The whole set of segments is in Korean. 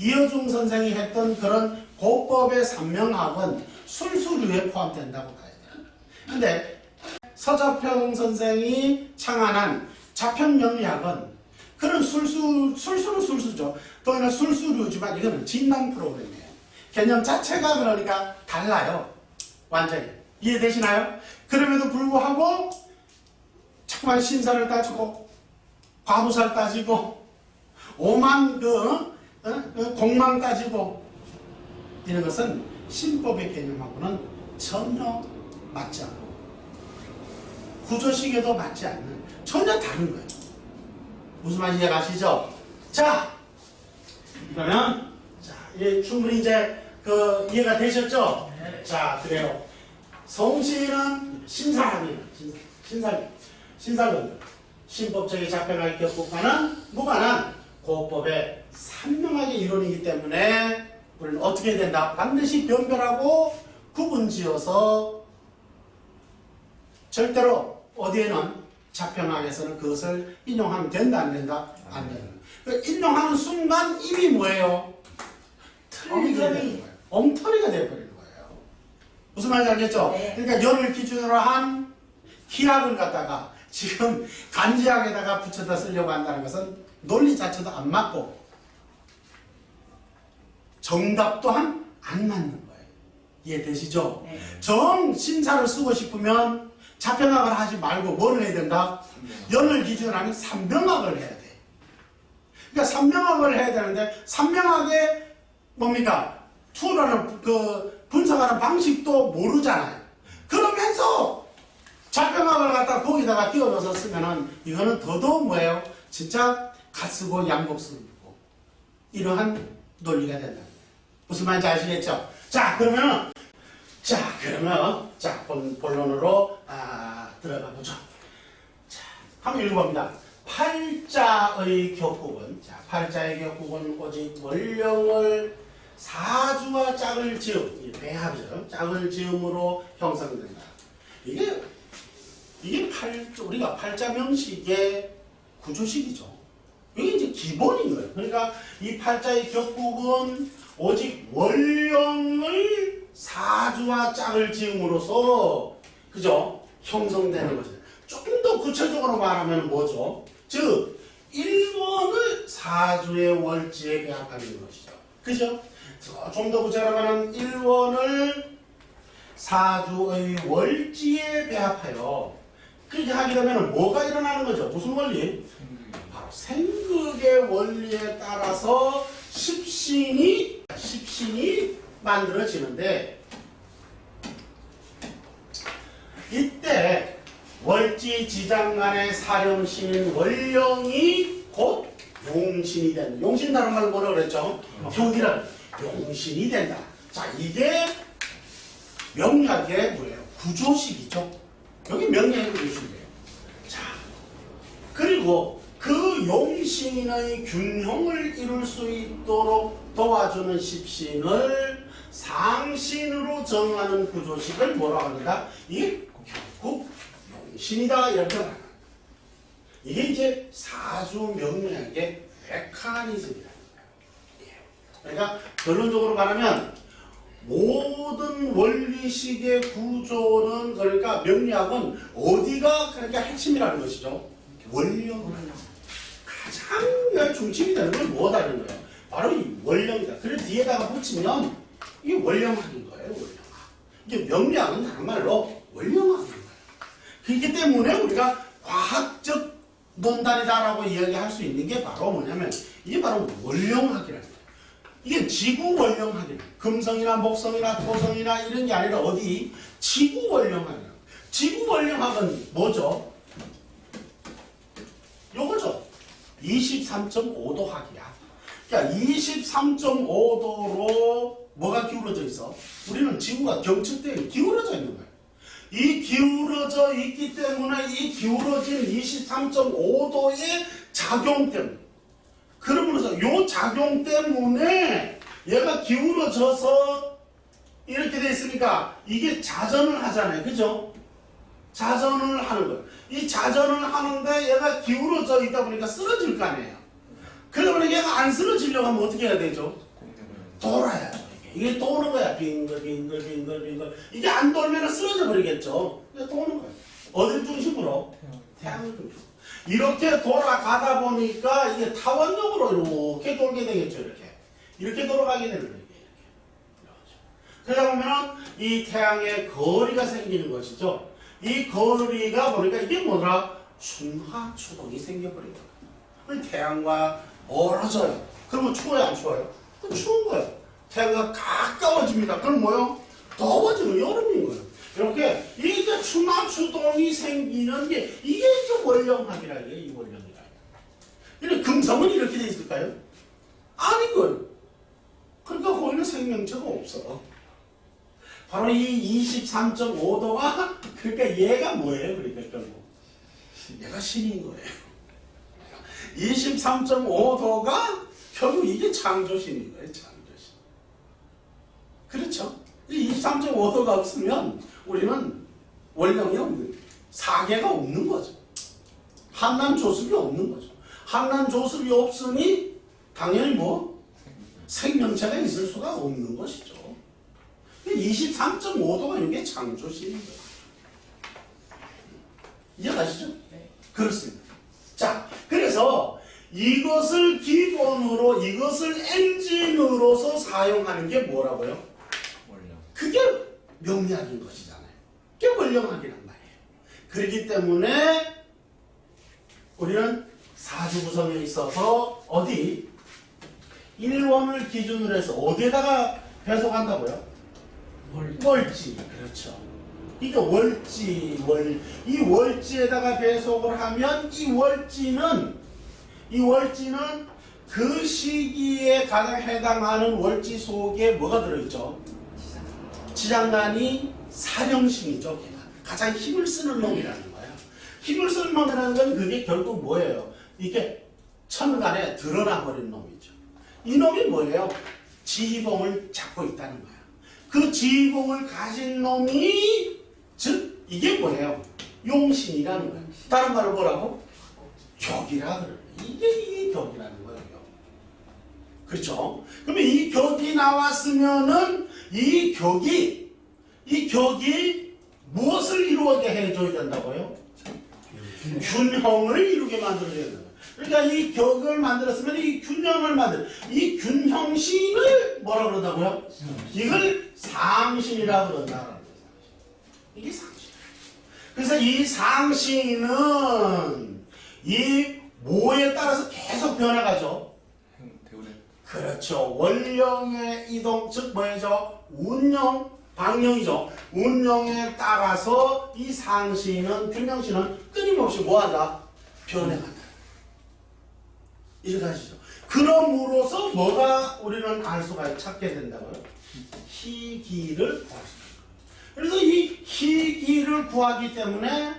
이어중 선생이 했던 그런 고법의 산명학은 술수류에 포함된다고 봐야 돼요. 근데 서자평 선생이 창안한 자평명리학은 그런 술수는 술수죠. 또는 술수류지만 이거는 진단 프로그램이에요. 개념 자체가 그러니까 달라요. 완전히. 이해되시나요? 그럼에도 불구하고 자꾸만 신사를 따지고 과부사를 따지고 오만 공망 따지고 이런 것은 신법의 개념하고는 전혀 맞지 않고 구조식에도 맞지 않는 전혀 다른 거예요. 무슨 말인지 이해가시죠? 자, 그러면 충분히 이제 이해가 되셨죠? 네. 자, 그래요. 성씨는 신사학이에요. 신사論. 신법적인 자평학의 격국과는 무관한 고법의 산명학의 이론이기 때문에 우리는 어떻게 해야 된다? 반드시 변별하고 구분지어서 절대로 어디에는 자평학에서는 그것을 인용하면 된다 안 된다? 안 된다. 인용하는 순간 이미 뭐예요? 틀리게 되는 거예요. 엉터리가 되어버리는 거예요. 무슨 말인지 알겠죠? 네. 그러니까 연을 기준으로 한 기락을 갖다가 지금 간지학에다가 붙여다 쓰려고 한다는 것은 논리 자체도 안 맞고 정답 또한 안 맞는 거예요. 이해되시죠? 네. 정 신사를 쓰고 싶으면 자평학을 하지 말고 뭘 해야 된다? 연을 기준으로 하면 삼명학을 해야 돼. 그러니까 삼명학을 해야 되는데 삼명학의 뭡니까? 투라는 분석하는 방식도 모르잖아요. 그러면서 자평학을 갖다 거기다가 끼워넣어서 쓰면은 이거는 더더욱 뭐예요? 진짜 갓쓰고 양복쓰고 이러한 논리가 된다. 무슨 말인지 아시겠죠? 자, 그러면 본론으로 들어가 보죠. 자, 한번 읽어봅니다. 팔자의 격국은, 팔자의 격국은 오직 원령을 사주와 짝을 지음, 배합이죠. 짝을 지음으로 형성된다. 이게 우리가 팔자 명식의 구조식이죠. 이게 이제 기본인 거예요. 그러니까 이 팔자의 격국은 오직 원령을 사주와 짝을 지음으로써 그죠? 형성되는 거죠. 조금 더 구체적으로 말하면 뭐죠? 즉 1원을 사주의 월지에 배합하는 것이죠. 그죠? 좀 더 구체적으로 말하면 1원을 사주의 월지에 배합하여 그렇게 하게 되면 뭐가 일어나는 거죠? 무슨 원리? 바로 생극의 원리에 따라서 십신이 만들어지는데 이때 월지 지장간의 사령신인 원령이 곧 용신이 된다. 용신 다른 말로 뭐라 그랬죠? 효기는 용신이 된다. 자, 이게 명리학의 뭐예요? 구조식이죠. 여기 명리학의 구조식이에요. 자, 그리고 그 용신의 균형을 이룰 수 있도록 도와주는 십신을 상신으로 정하는 구조식을 뭐라고 합니다? 이게 결국 용신이다 이렇게 말합니다. 이게 이제 사주 명리학의 메커니즘이라는 거예요. 그러니까 결론적으로 말하면 모든 원리식의 구조는 그러니까 명리학은 어디가 그러니까 핵심이라는 것이죠. 원령. 가장 중심이 되는 건 뭐다는 거예요. 바로 이 원령이다. 그래서 뒤에다가 붙이면 이게 원령학인 거예요. 원령학. 이게 명리학은 다른 말로 원령학인 거예요. 그렇기 때문에 우리가 과학적 논단이다라고 이야기할 수 있는 게 바로 뭐냐면 이게 바로 원령학이라는 거예요. 이게 지구 원령학이에요. 금성이나 목성이나 토성이나 이런 게 아니라 어디? 지구 원령학이에요. 지구 원령학은 뭐죠? 요거죠. 23.5도 학이야. 그러니까 23.5도로 뭐가 기울어져 있어? 우리는 지구가 경첩대에 기울어져 있는 거예요. 이 기울어져 있기 때문에 이 기울어진 23.5도의 작용 때문에 그러면서 이 작용 때문에 얘가 기울어져서 이렇게 돼 있으니까 이게 자전을 하잖아요. 그죠? 자전을 하는 거예요. 이 자전을 하는데 얘가 기울어져 있다 보니까 쓰러질 거 아니에요. 그러면 얘가 안 쓰러지려고 하면 어떻게 해야 되죠? 돌아야 돼. 이게 도는 거야. 빙글. 이게 안 돌면 쓰러져 버리겠죠. 이게 도는 거야. 어딜 중심으로? 태양을 중심으로. 이렇게 돌아가다 보니까 이게 타원형으로 이렇게 돌게 되겠죠. 이렇게 돌아가게 되는 거예요. 그러다 보면 이 태양의 거리가 생기는 것이죠. 이 거리가 보니까 이게 뭐더라? 중하추동이 생겨버린 거예요. 태양과 멀어져요. 그러면 추워요, 안 추워요? 그럼 추운 거예요. 태양과 가까워집니다. 그럼 뭐요? 더워지는 여름인 거예요. 이렇게 이게 중하추동이 생기는 게 이게 이제 원령학이라 해요. 이 원령이라. 이렇게 금성은 이렇게 돼 있을까요? 아니고요. 그러니까 거기는 생명체가 없어. 바로 이 23.5도가 그러니까 얘가 뭐예요? 그러니까 결국 얘가 신인 거예요. 23.5도가 결국 이게 창조신인 거예요. 창조신. 그렇죠? 이 23.5도가 없으면 우리는 원령이 없는, 사계가 없는 거죠. 한난 조습이 없는 거죠. 한난 조습이 없으니 당연히 뭐 생명체가 있을 수가 없는 것이죠. 23.5도가 이게 창조신인 거예요. 이해가시죠? 네. 그렇습니다. 자, 그래서 이것을 기본으로, 이것을 엔진으로서 사용하는 게 뭐라고요? 원령. 그게 명리학인 것이잖아요. 그게 원령학이란 말이에요. 그렇기 때문에 우리는 사주 구성에 있어서 어디? 1원을 기준으로 해서 어디에다가 배속한다고요? 월지. 그렇죠. 이게 월지, 이 월지에다가 배속을 하면 이 월지는 그 시기에 가장 해당하는 월지 속에 뭐가 들어있죠? 지장간이 사령신이죠. 가장 힘을 쓰는 놈이라는 거예요. 힘을 쓰는 놈이라는 건 그게 결국 뭐예요? 이게 천간에 드러나 버린 놈이죠. 이 놈이 뭐예요? 지휘봉을 잡고 있다는 거예요. 그 지휘봉을 가진 놈이 즉 이게 뭐예요? 용신이라는 거예요. 다른 말로 뭐라고? 격이라 그래요. 이게 격이라는 거예요. 그렇죠? 그러면 이 격이 나왔으면은 이 격이 무엇을 이루게 해줘야 된다고요? 균형을 이루게 만들어야 된다. 그러니까 이 격을 만들었으면 이 균형을 이 균형신을 뭐라 그러다고요? 이걸 상신이라 그런다는 거예요. 이게 상신. 그래서 이 상신은 이 뭐에 따라서 계속 변해가죠. 그렇죠. 원령의 이동, 즉 뭐죠? 운영, 방령이죠. 운영에 따라서 이 상신은, 균형신은 끊임없이 뭐한다? 변해간다. 이렇게 하시죠. 그럼으로써 뭐가 우리는 알 수가 찾게 된다고요? 희기를 구할 수 있는 거예요. 그래서 이 희기를 구하기 때문에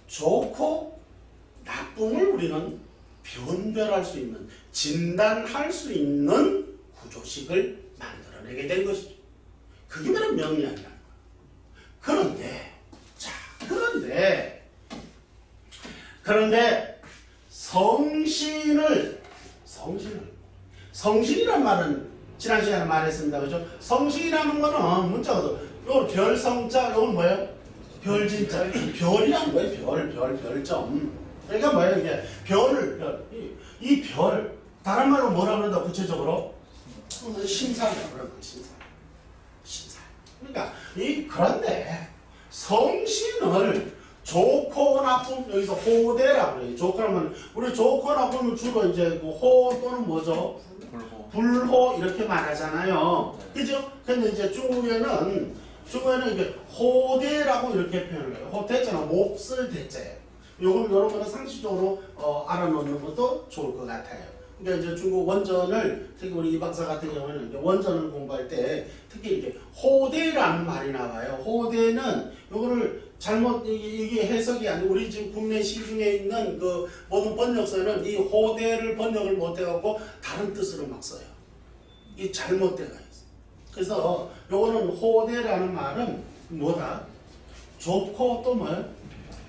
좋고 나쁨을 우리는 변별할 수 있는, 진단할 수 있는 구조식을 만들어내게 된 것이죠. 그게 바로 명리학이라는 거예요. 그런데 성신이란 말은 지난 시간에 말했습니다. 그죠? 성신이라는 거는 문자가 요 별성자, 요건 뭐예요? 별진자. 별이란 뭐예요? 별점. 그러니까 뭐예요? 이게 이 별. 다른 말로 뭐라 그런다, 구체적으로? 신사라고 그러는 거예요, 신사. 그러니까, 그런데, 성신을 좋고 나쁨, 여기서 호대라고 그래요. 좋고라면, 우리 좋고 나쁨은 주로 이제 호 또는 뭐죠? 불호 이렇게 말하잖아요. 그죠? 근데 이제 중국에는 이게 호대라고 이렇게 표현을 해요. 호대자는 몹쓸 대자예요. 요런 거는 상식적으로 알아놓는 것도 좋을 것 같아요. 그러니까 이제 중국 원전을, 특히 우리 이 박사 같은 경우는 이제 원전을 공부할 때 특히 이렇게 호대라는 말이 나와요. 호대는 요거를 잘못 이게 해석이 아니고 우리 지금 국내 시중에 있는 그 모든 번역서는 이 호대를 번역을 못해갖고 다른 뜻으로 막 써요. 이게 잘못돼가 있어요. 그래서 요거는 호대라는 말은 뭐다? 좋고 또 뭐예요?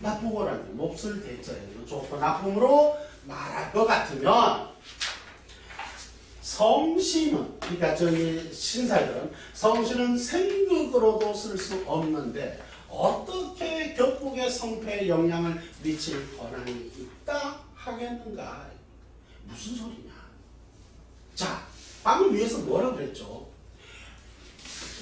나쁘고라는 몹쓸 대자예요. 좋고 나쁨으로 말할 것 같으면 성씨는, 그러니까 저기 신살들은 성씨는 생극으로도 쓸 수 없는데 어떻게 격국의 성패에 영향을 미칠 권한이 있다 하겠는가? 무슨 소리냐? 자, 방금 위에서 뭐라고 그랬죠?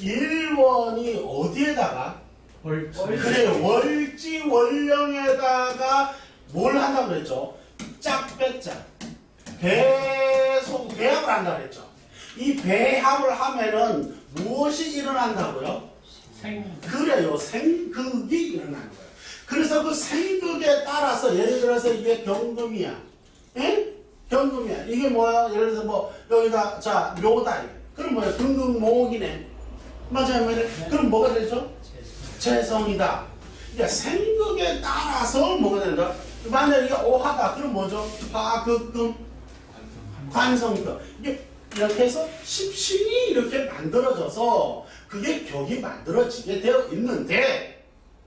일원이 어디에다가? 그래, 월지 월령에다가 뭘 한다고 그랬죠? 짝배짝. 배합을 한다고 그랬죠. 이 배합을 하면은 무엇이 일어난다고요? 그래요. 생극이 일어나는 거예요. 그래서 그 생극에 따라서 예를 들어서 이게 경금이야. 예? 경금이야. 이게 뭐야? 예를 들어서 뭐 여기다 자 묘다. 그럼 뭐야? 금금목이네. 맞아요. 그럼 뭐가 되죠? 재성이다. 그러니까 생극에 따라서 뭐가 된다? 만약에 이게 오하다. 그럼 뭐죠? 화극금 관성격. 이게 이렇게 해서 십신이 이렇게 만들어져서 그게 격이 만들어지게 되어 있는데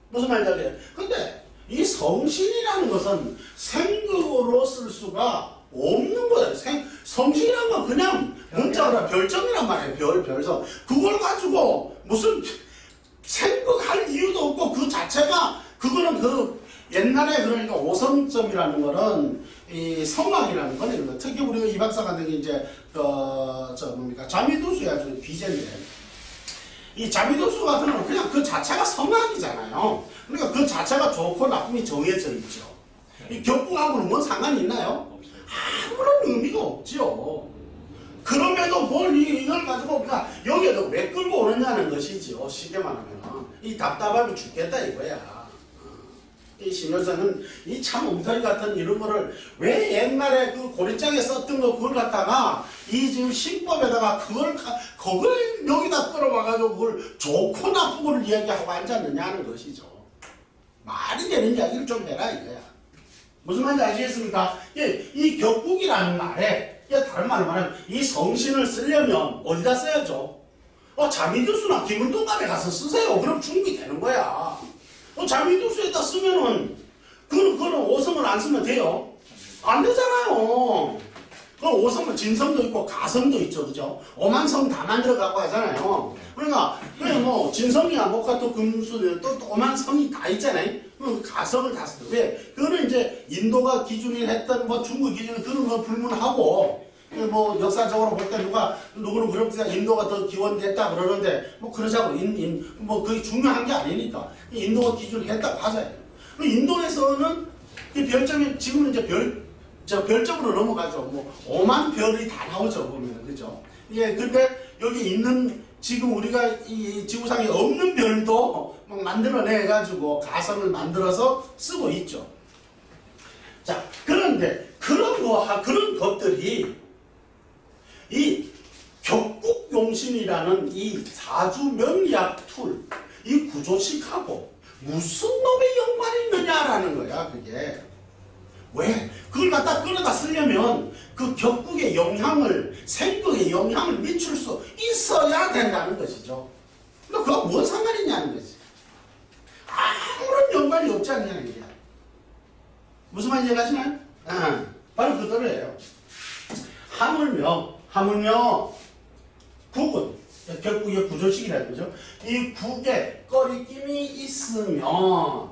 무슨 말인지 알겠어요? 근데 이 성신이라는 것은 생극으로 쓸 수가 없는 거예요. 성신이란 건 그냥 문자로 별점이란 말이에요. 별성. 그걸 가지고 무슨 생극할 이유도 없고 그 자체가 그거는 그 옛날에 그러니까 오성점이라는 거는 이 성악이라는 거는 특히 우리가 이 박사 같은 게 이제 자미도수야 좀 비제인데 이 자미도수 같은 거는 그냥 그 자체가 성악이잖아요. 그러니까 그 자체가 좋고 나쁨이 정해져 있죠. 이 격국하고는 뭔 상관이 있나요? 아무런 의미가 없죠. 그럼에도 뭘 이걸 가지고 우리가 여기에도 왜 끌고 오느냐는 것이지요. 쉽게 말하면 이 답답함이 죽겠다 이거야. 이 신효사는 이 참 엉터리 같은 이런 거를 왜 옛날에 그 고리장에 썼던 거 그걸 갖다가 이 지금 신법에다가 그걸 여기다 끌어와가지고 그걸 좋고 나쁘고를 이야기하고 앉았느냐 하는 것이죠. 말이 되는 이야기를 좀 해라 이거야. 무슨 말인지 아시겠습니까? 이 격국이라는 말에 다른 말로 말하면 이 성신을 쓰려면 어디다 써야죠? 자미두수나 기물동갑에 가서 쓰세요. 그럼 충분히 되는 거야. 자미두수에다 쓰면은 그거는 오성을 안 쓰면 돼요? 안 되잖아요. 그럼 오성은 진성도 있고 가성도 있죠, 그죠? 오만성 다 만들어 갖고 하잖아요. 그러니까 그냥 뭐 진성이야 목화토 금수 또 오만성이 다 있잖아요. 가성을 다 쓰고 왜? 그거는 이제 인도가 기준이 했던 뭐 중국 기준이 그런 거 불문하고. 뭐 역사적으로 볼 때 누구는 그렇게 인도가 더 기원됐다 그러는데 뭐 그러자고 뭐 그게 중요한 게 아니니까 인도가 기준을 했다고 하잖아요. 인도에서는 이 별점이 지금은 이제 별점으로 넘어가죠. 뭐 5만 별이 다 나오죠 보면 그죠? 예, 근데 여기 있는 지금 우리가 이 지구상에 없는 별도 막 만들어내 가지고 가성을 만들어서 쓰고 있죠. 자, 그런데 그런 것들이 이 격국용신이라는 이 사주명리학 툴, 이 구조식하고 무슨 놈의 연관이 있느냐라는 거야, 그게. 왜? 그걸 갖다 끌어다 쓰려면 그 격국의 영향을, 생극의 영향을 미칠 수 있어야 된다는 것이죠. 근데 그거 뭔 상관이 있냐는 거지. 아무런 연관이 없지 않냐는 거야. 무슨 말인지 이해가시나요? 바로 그대로예요. 하물며 국은 격국의 구조식이라는 거죠. 이 국에 꺼리낌이 있으면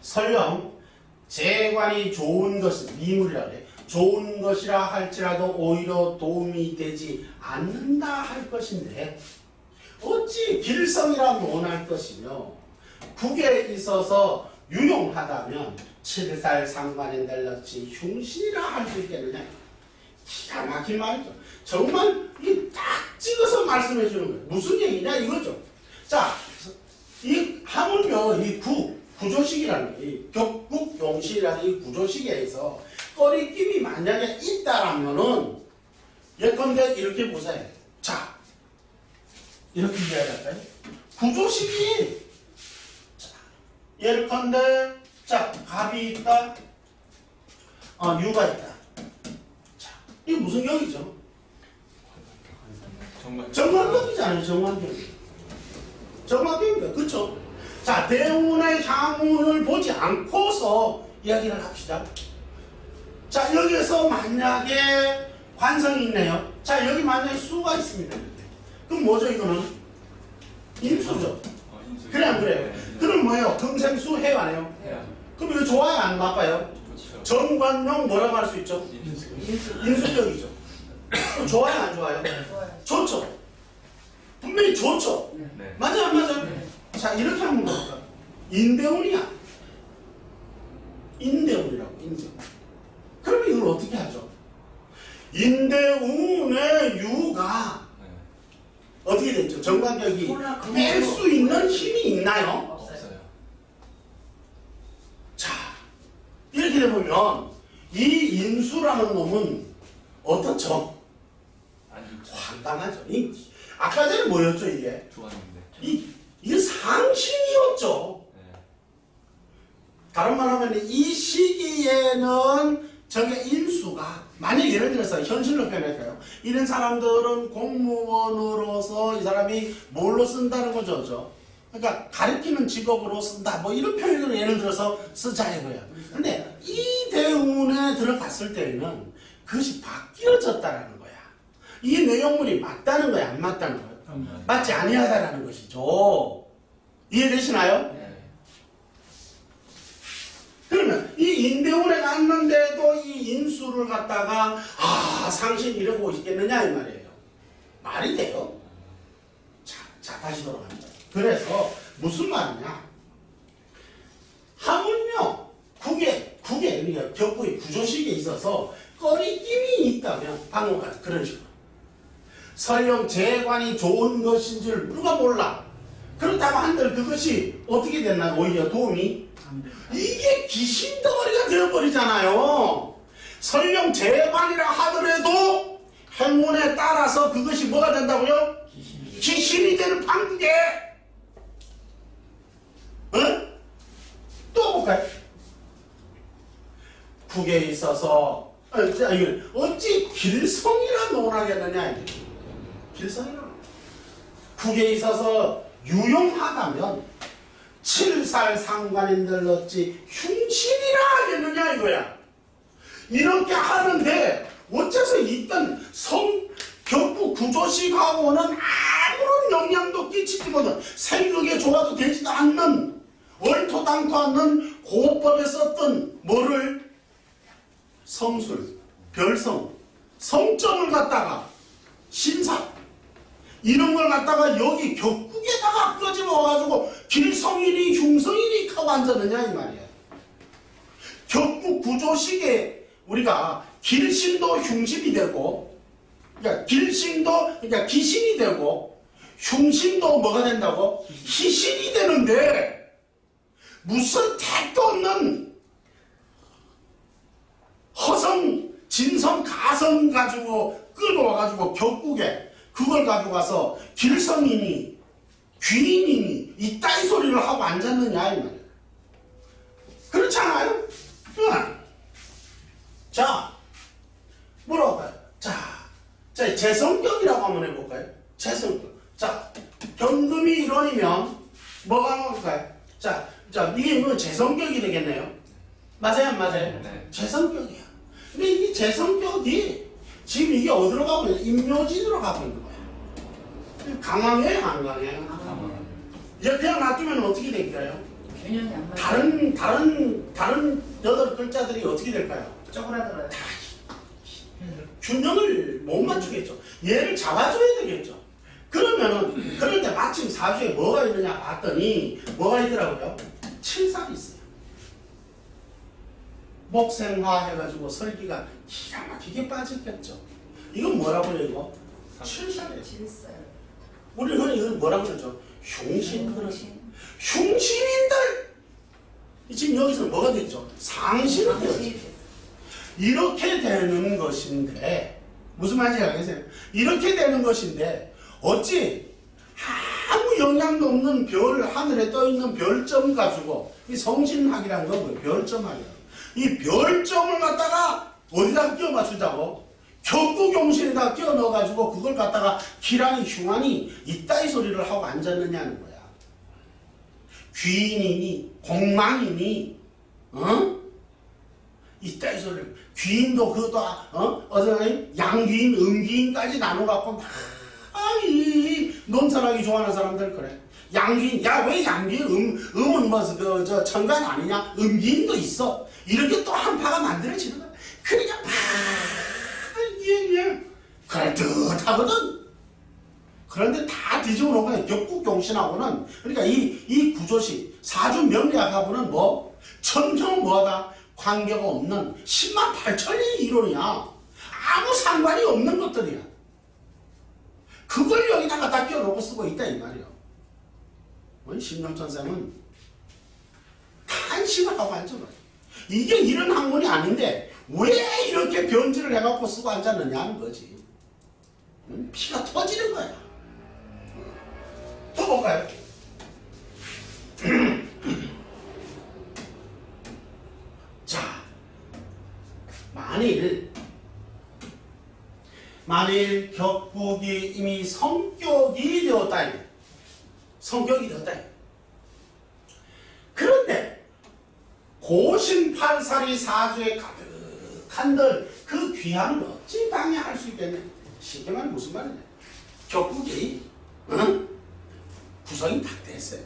설령 재관이 좋은 것은 미물이라 그래. 좋은 것이라 할지라도 오히려 도움이 되지 않는다 할 것인데 어찌 길성이라 논할 것이며 국에 있어서 유용하다면 7살 상관에 낼렀지 흉신이라 할 수 있겠느냐. 기가 막힌 말이죠. 정말 딱 찍어서 말씀해 주는 거예요. 무슨 얘기냐 이거죠. 자, 이 하물며 이 구조식이라는 이 격국용신이라는 이 구조식에서 꺼리낌이 만약에 있다라면은 예컨대 이렇게 보세요. 자, 이렇게 이야기할까요? 구조식이 자, 예컨대 자, 갑이 있다. 유가 있다. 이게 무슨 격이죠? 정관격이잖아요. 정관격입니다. 그렇죠? 자, 대운의 향운을 보지 않고서 이야기를 합시다. 자, 여기에서 만약에 관성이 있네요. 자, 여기 만약에 수가 있습니다. 그럼 뭐죠, 이거는? 인수죠. 인수. 그래, 안 그래요? 네. 그럼 뭐예요? 금생수 해요, 안 해요? 해야죠. 그럼 이거 좋아요, 안 나빠요? 좋죠. 정관용 뭐라고 할 수 있죠? 인수. 인수격이죠. 그럼 좋아요, 안 좋아요? 좋아요. 좋죠. 분명히 좋죠. 네. 맞아, 안 맞아? 네. 자, 이렇게 하면 뭘까? 인대운이야. 인대운이라고, 인대운. 그러면 이걸 어떻게 하죠? 인대운의 유가 네. 어떻게 됐죠? 정관격이 몰라, 뺄 수 있는 힘이 있나요? 없어요. 자, 이렇게 되보면 이 인수라는 놈은 어떻죠? 안 좋죠. 황당하죠. 아까 전에 뭐였죠, 이게? 좋았는데. 이게 상신이었죠. 네. 다른 말 하면 이 시기에는 저게 인수가 만약 예를 들어서 현실로 표현할까요? 이런 사람들은 공무원으로서 이 사람이 뭘로 쓴다는 거죠, 그죠? 그러니까 가르치는 직업으로 쓴다, 뭐 이런 표현을 예를 들어서 쓰자 이거예요. 근데 이 대운에 들어갔을 때에는 그것이 바뀌어졌다라는 거야. 이 내용물이 맞다는 거야, 안 맞다는 거야? 맞지 아니하다라는 것이죠. 이해되시나요? 네. 그러면 이 인대운에 갔는데도 이 인수를 갖다가 상신 이러고 있겠느냐 이 말이에요. 말이 돼요? 자 다시 돌아갑니다. 그래서 무슨 말이냐? 하물며 국에 그러니까 격구의 구조식에 있어서 꺼리낌이 있다면 방금 같은 그런 식으로 설령 재관이 좋은 것인 줄 누가 몰라. 그렇다고 한들 그것이 어떻게 됐나 오히려 도움이 이게 귀신 덩어리가 되어버리잖아요. 설령 재관이라 하더라도 행운에 따라서 그것이 뭐가 된다고요? 귀신이 되는 판국에 또 볼까요? 국에 있어서 어찌 길성이라 논하겠느냐 이게. 길성이라 국에 있어서 유용하다면 7살 상관인들 어찌 흉신이라 하겠느냐 이거야. 이렇게 하는데 어째서 있던 격부 구조식하고는 아무런 영향도 끼치지 못한 생각에 좋아도 되지도 않는 얼토당토 않는 고법에 썼던 뭐를 성술, 별성, 성점을 갖다가 신사 이런 걸 갖다가 여기 격국에다가 끄집어가지고 길성이니 흉성이니 하고 앉았느냐 이 말이야. 격국 구조식에 우리가 길신도 흉신이 되고 그러니까 길신도 그러니까 기신이 되고 흉신도 뭐가 된다고? 희신이 되는데 무슨 택도 없는 허성, 진성, 가성 가지고 끌고 와가지고 격국에 그걸 가지고 가서 길성이니 귀인이니 이따위 소리를 하고 앉았느냐 이 말이야. 그렇잖아요? 자, 뭐라고 할까요? 자, 재성격이라고 한번 해볼까요? 재성격. 자, 경금이 일원이면 뭐가 나올까요? 자, 이게 뭐 재성격이 되겠네요. 맞아요, 안 맞아요? 네. 재성격이야. 근데 이게 재성격이 지금 이게 어디로 가고 있냐? 임묘진으로 가고 있는 거야. 강황해요, 안 강해요? 그냥 놔두면 어떻게 될까요? 균형이 안 맞아. 다른 8글자들이 어떻게 될까요? 쪼그라들어요. 균형을 못 맞추겠죠. 얘를 잡아줘야 되겠죠. 그러면은, 그런데 마침 사주에 뭐가 있느냐 봤더니, 뭐가 있더라고요? 칠살이 있어요. 목생화 해가지고 설기가 기가 막히게 빠졌겠죠. 이건 뭐라고 해요, 이거? 칠살이에요. 질서요. 우리 흔히 이걸 뭐라고 그러죠? 흉신. 흉신. 흉신인들! 지금 여기서 뭐가 됐죠? 상신이 되었죠. 상신이 됐어. 이렇게 되는 것인데 무슨 말인지 알겠어요? 이렇게 되는 것인데 어찌 아무 영향도 없는 별 하늘에 떠 있는 별점 가지고 이 성신학이라는 건 뭐예요? 별점학이야. 이 별점을 갖다가 어디다가 끼워 맞추자고? 격구경신에다가 끼워 넣어가지고 그걸 갖다가 기란이 흉하니 이따위 소리를 하고 앉았느냐는 거야. 귀인이니 공망이니 이따위 소리를 귀인도 그것도 양귀인, 음귀인까지 나눠갖고 막 이 논설하기 좋아하는 사람들 그래. 양귀인, 야 왜 양귀인, 음은 뭐 천간 아니냐? 음귀인도 있어. 이렇게 또 한파가 만들어지는 거야. 그러니까 막 그럴듯하거든. 그런데 다 뒤집어 놓은 거야. 격국용신하고는. 그러니까 이 구조식 사주 명리학하고는 뭐 전혀 뭐하다 관계가 없는 10만 8천의 이론이야. 아무 상관이 없는 것들이야. 그걸 여기다가 다 끼워놓고 쓰고 있다 이 말이야. 심령천생은 탄식을 하고 앉아버려. 이게 이런 학문이 아닌데 왜 이렇게 변질을 해갖고 쓰고 앉았느냐는 거지. 피가 터지는 거야. 또 볼까요? 자, 만일 격국이 이미 성격이 되었다. 성격이 되었다. 그런데 고신팔살이 사주에 가득한들 그 귀함을 어찌 방해할 수 있겠냐? 쉽게 말하면 무슨 말이냐? 격국이 구성이 다 됐어요.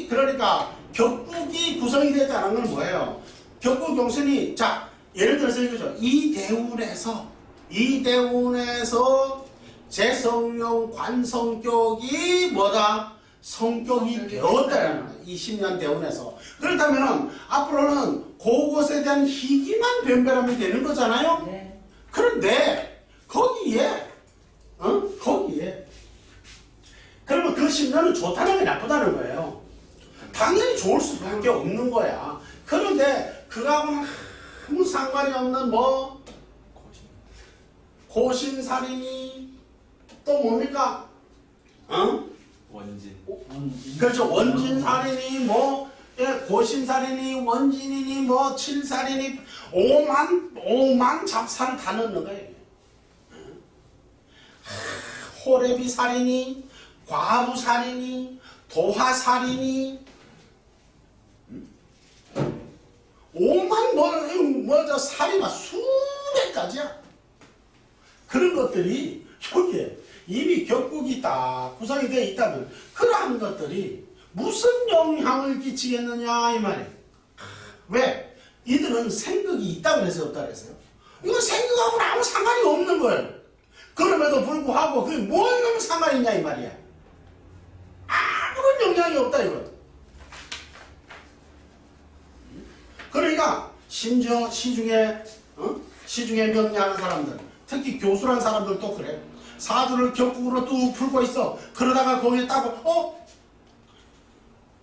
그러니까 격국이 구성이 됐다는 건 뭐예요? 격국 용신이 자 예를 들어서 이거죠. 이대운에서 재성용 관성격이 뭐다? 성격이 되었다라는 거예요. 20년 대운에서. 그렇다면 앞으로는 그것에 대한 희귀만 변별하면 되는 거잖아요. 네. 그런데 거기에 그러면 그 10년은 좋다는 게 나쁘다는 거예요. 당연히 좋을 수밖에 없는 거야. 그런데 그거하고는 아무 상관이 없는 뭐 고신살인이 또 뭡니까? 원진. 그렇죠. 원진살인이 뭐 고신살인이 원진이니 뭐 칠살인이 오만 잡살을 다 넣는 거예요. 호래비 살인이 과부 살인이 도화 살인이 오만 저 살이 막 수백 가지야. 그런 것들이 여기에 이미 격국이 딱 구성이 되어 있다면 그러한 것들이 무슨 영향을 끼치겠느냐 이 말이에요. 왜? 이들은 생각이 있다고 해서 없다고 했어요. 이건 생각하고는 아무 상관이 없는 거예요. 그럼에도 불구하고 그게 뭔 상관이 있냐 이 말이야. 아무런 영향이 없다 이거. 그러니까 심지어 시중에 명리하는 사람들, 특히 교수란 사람들도 그래. 사주를 격국으로 뚝 풀고 있어. 그러다가 거기에 따고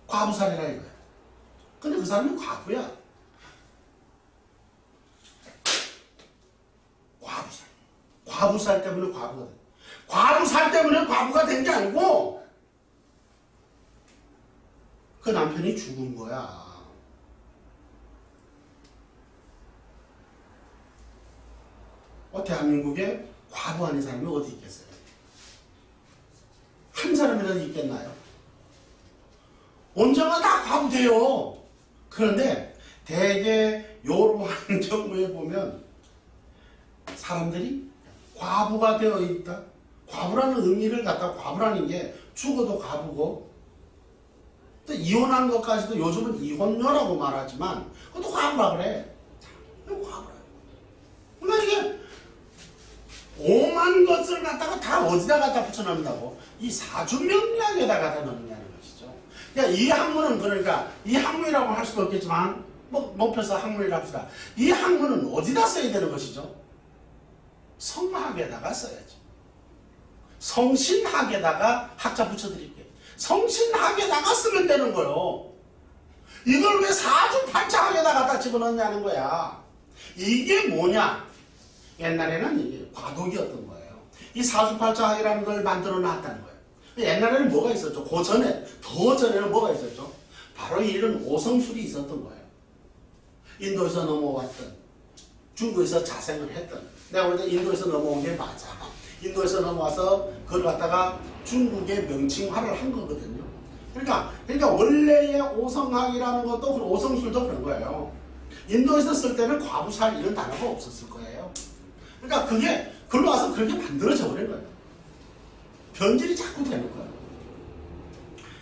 과부살이라 이거야. 근데 그 사람은 과부야. 과부살 때문에 과부가 돼. 과부살 때문에 과부가 된 게 아니고 그 남편이 죽은 거야. 대한민국에 과부 아닌 사람이 어디 있겠어요? 한 사람이라도 있겠나요? 언젠가 다 과부 돼요. 그런데 대개 이러한 경우에 보면 사람들이 과부가 되어 있다. 과부라는 의미를 갖다 과부라는 게 죽어도 과부고 또 이혼한 것까지도 요즘은 이혼녀라고 말하지만 그것도 과부라 그래. 과부라. 그러니까 이게 오만 것을 갖다가 다 어디다 갖다 붙여놓는다고? 이 사주명리학에다 갖다 넣느냐는 것이죠. 그러니까 이 학문은 그러니까 이 학문이라고 할 수도 없겠지만 높여서 학문이라고 합시다. 이 학문은 어디다 써야 되는 것이죠? 성학에다가 써야지. 성신학에다가 학자 붙여드릴게요. 성신학에다가 쓰면 되는 거요. 이걸 왜 사주팔자학에다 갖다 집어넣냐는 거야. 이게 뭐냐? 옛날에는 이게 과도기였던 거예요. 이 사주팔자학이라는 걸 만들어 놨다는 거예요. 옛날에는 뭐가 있었죠? 그 전에, 더 전에는 뭐가 있었죠? 바로 이런 오성술이 있었던 거예요. 인도에서 넘어왔던, 중국에서 자생을 했던, 내가 볼 때 인도에서 넘어온 게 맞아. 인도에서 넘어와서 그걸 갖다가 중국의 명칭화를 한 거거든요. 그러니까 원래의 오성학이라는 것도 오성술도 그런 거예요. 인도에서 쓸 때는 과부살 이런 단어가 없었을 거예요. 그러니까 그게 글로 와서 그렇게 만들어져 버린 거예요. 변질이 자꾸 되는 거예요.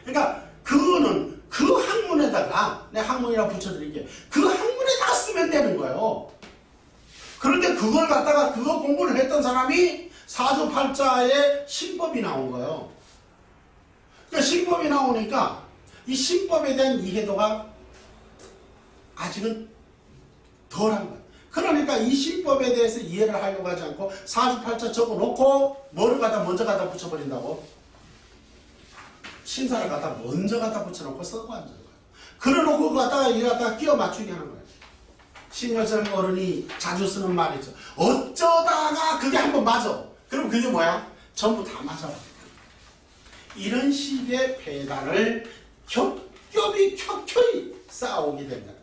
그러니까 그거는 그 학문에다가 내가 학문이라고 붙여드릴게요. 그 학문에다가 쓰면 되는 거예요. 그런데 그걸 갖다가 그거 공부를 했던 사람이 사주팔자에 신법이 나온 거예요. 그러니까 신법이 나오니까 이 신법에 대한 이해도가 아직은 덜한 거예요. 그러니까 이 신법에 대해서 이해를 하려고 하지 않고 사주팔자 적어놓고 뭐를 갖다 먼저 갖다 붙여버린다고? 신사를 갖다 먼저 갖다 붙여놓고 쓰고 앉은 거예요. 그래놓고 그거 갖다가 이 갖다가 끼워 맞추게 하는 거예요. 신여선 어른이 자주 쓰는 말이죠. 어쩌다가 그게 한번 맞아. 그럼 그게 뭐야? 전부 다 맞아. 이런 식의 폐단을 겹겹이 켜켜이 쌓아오게 된다.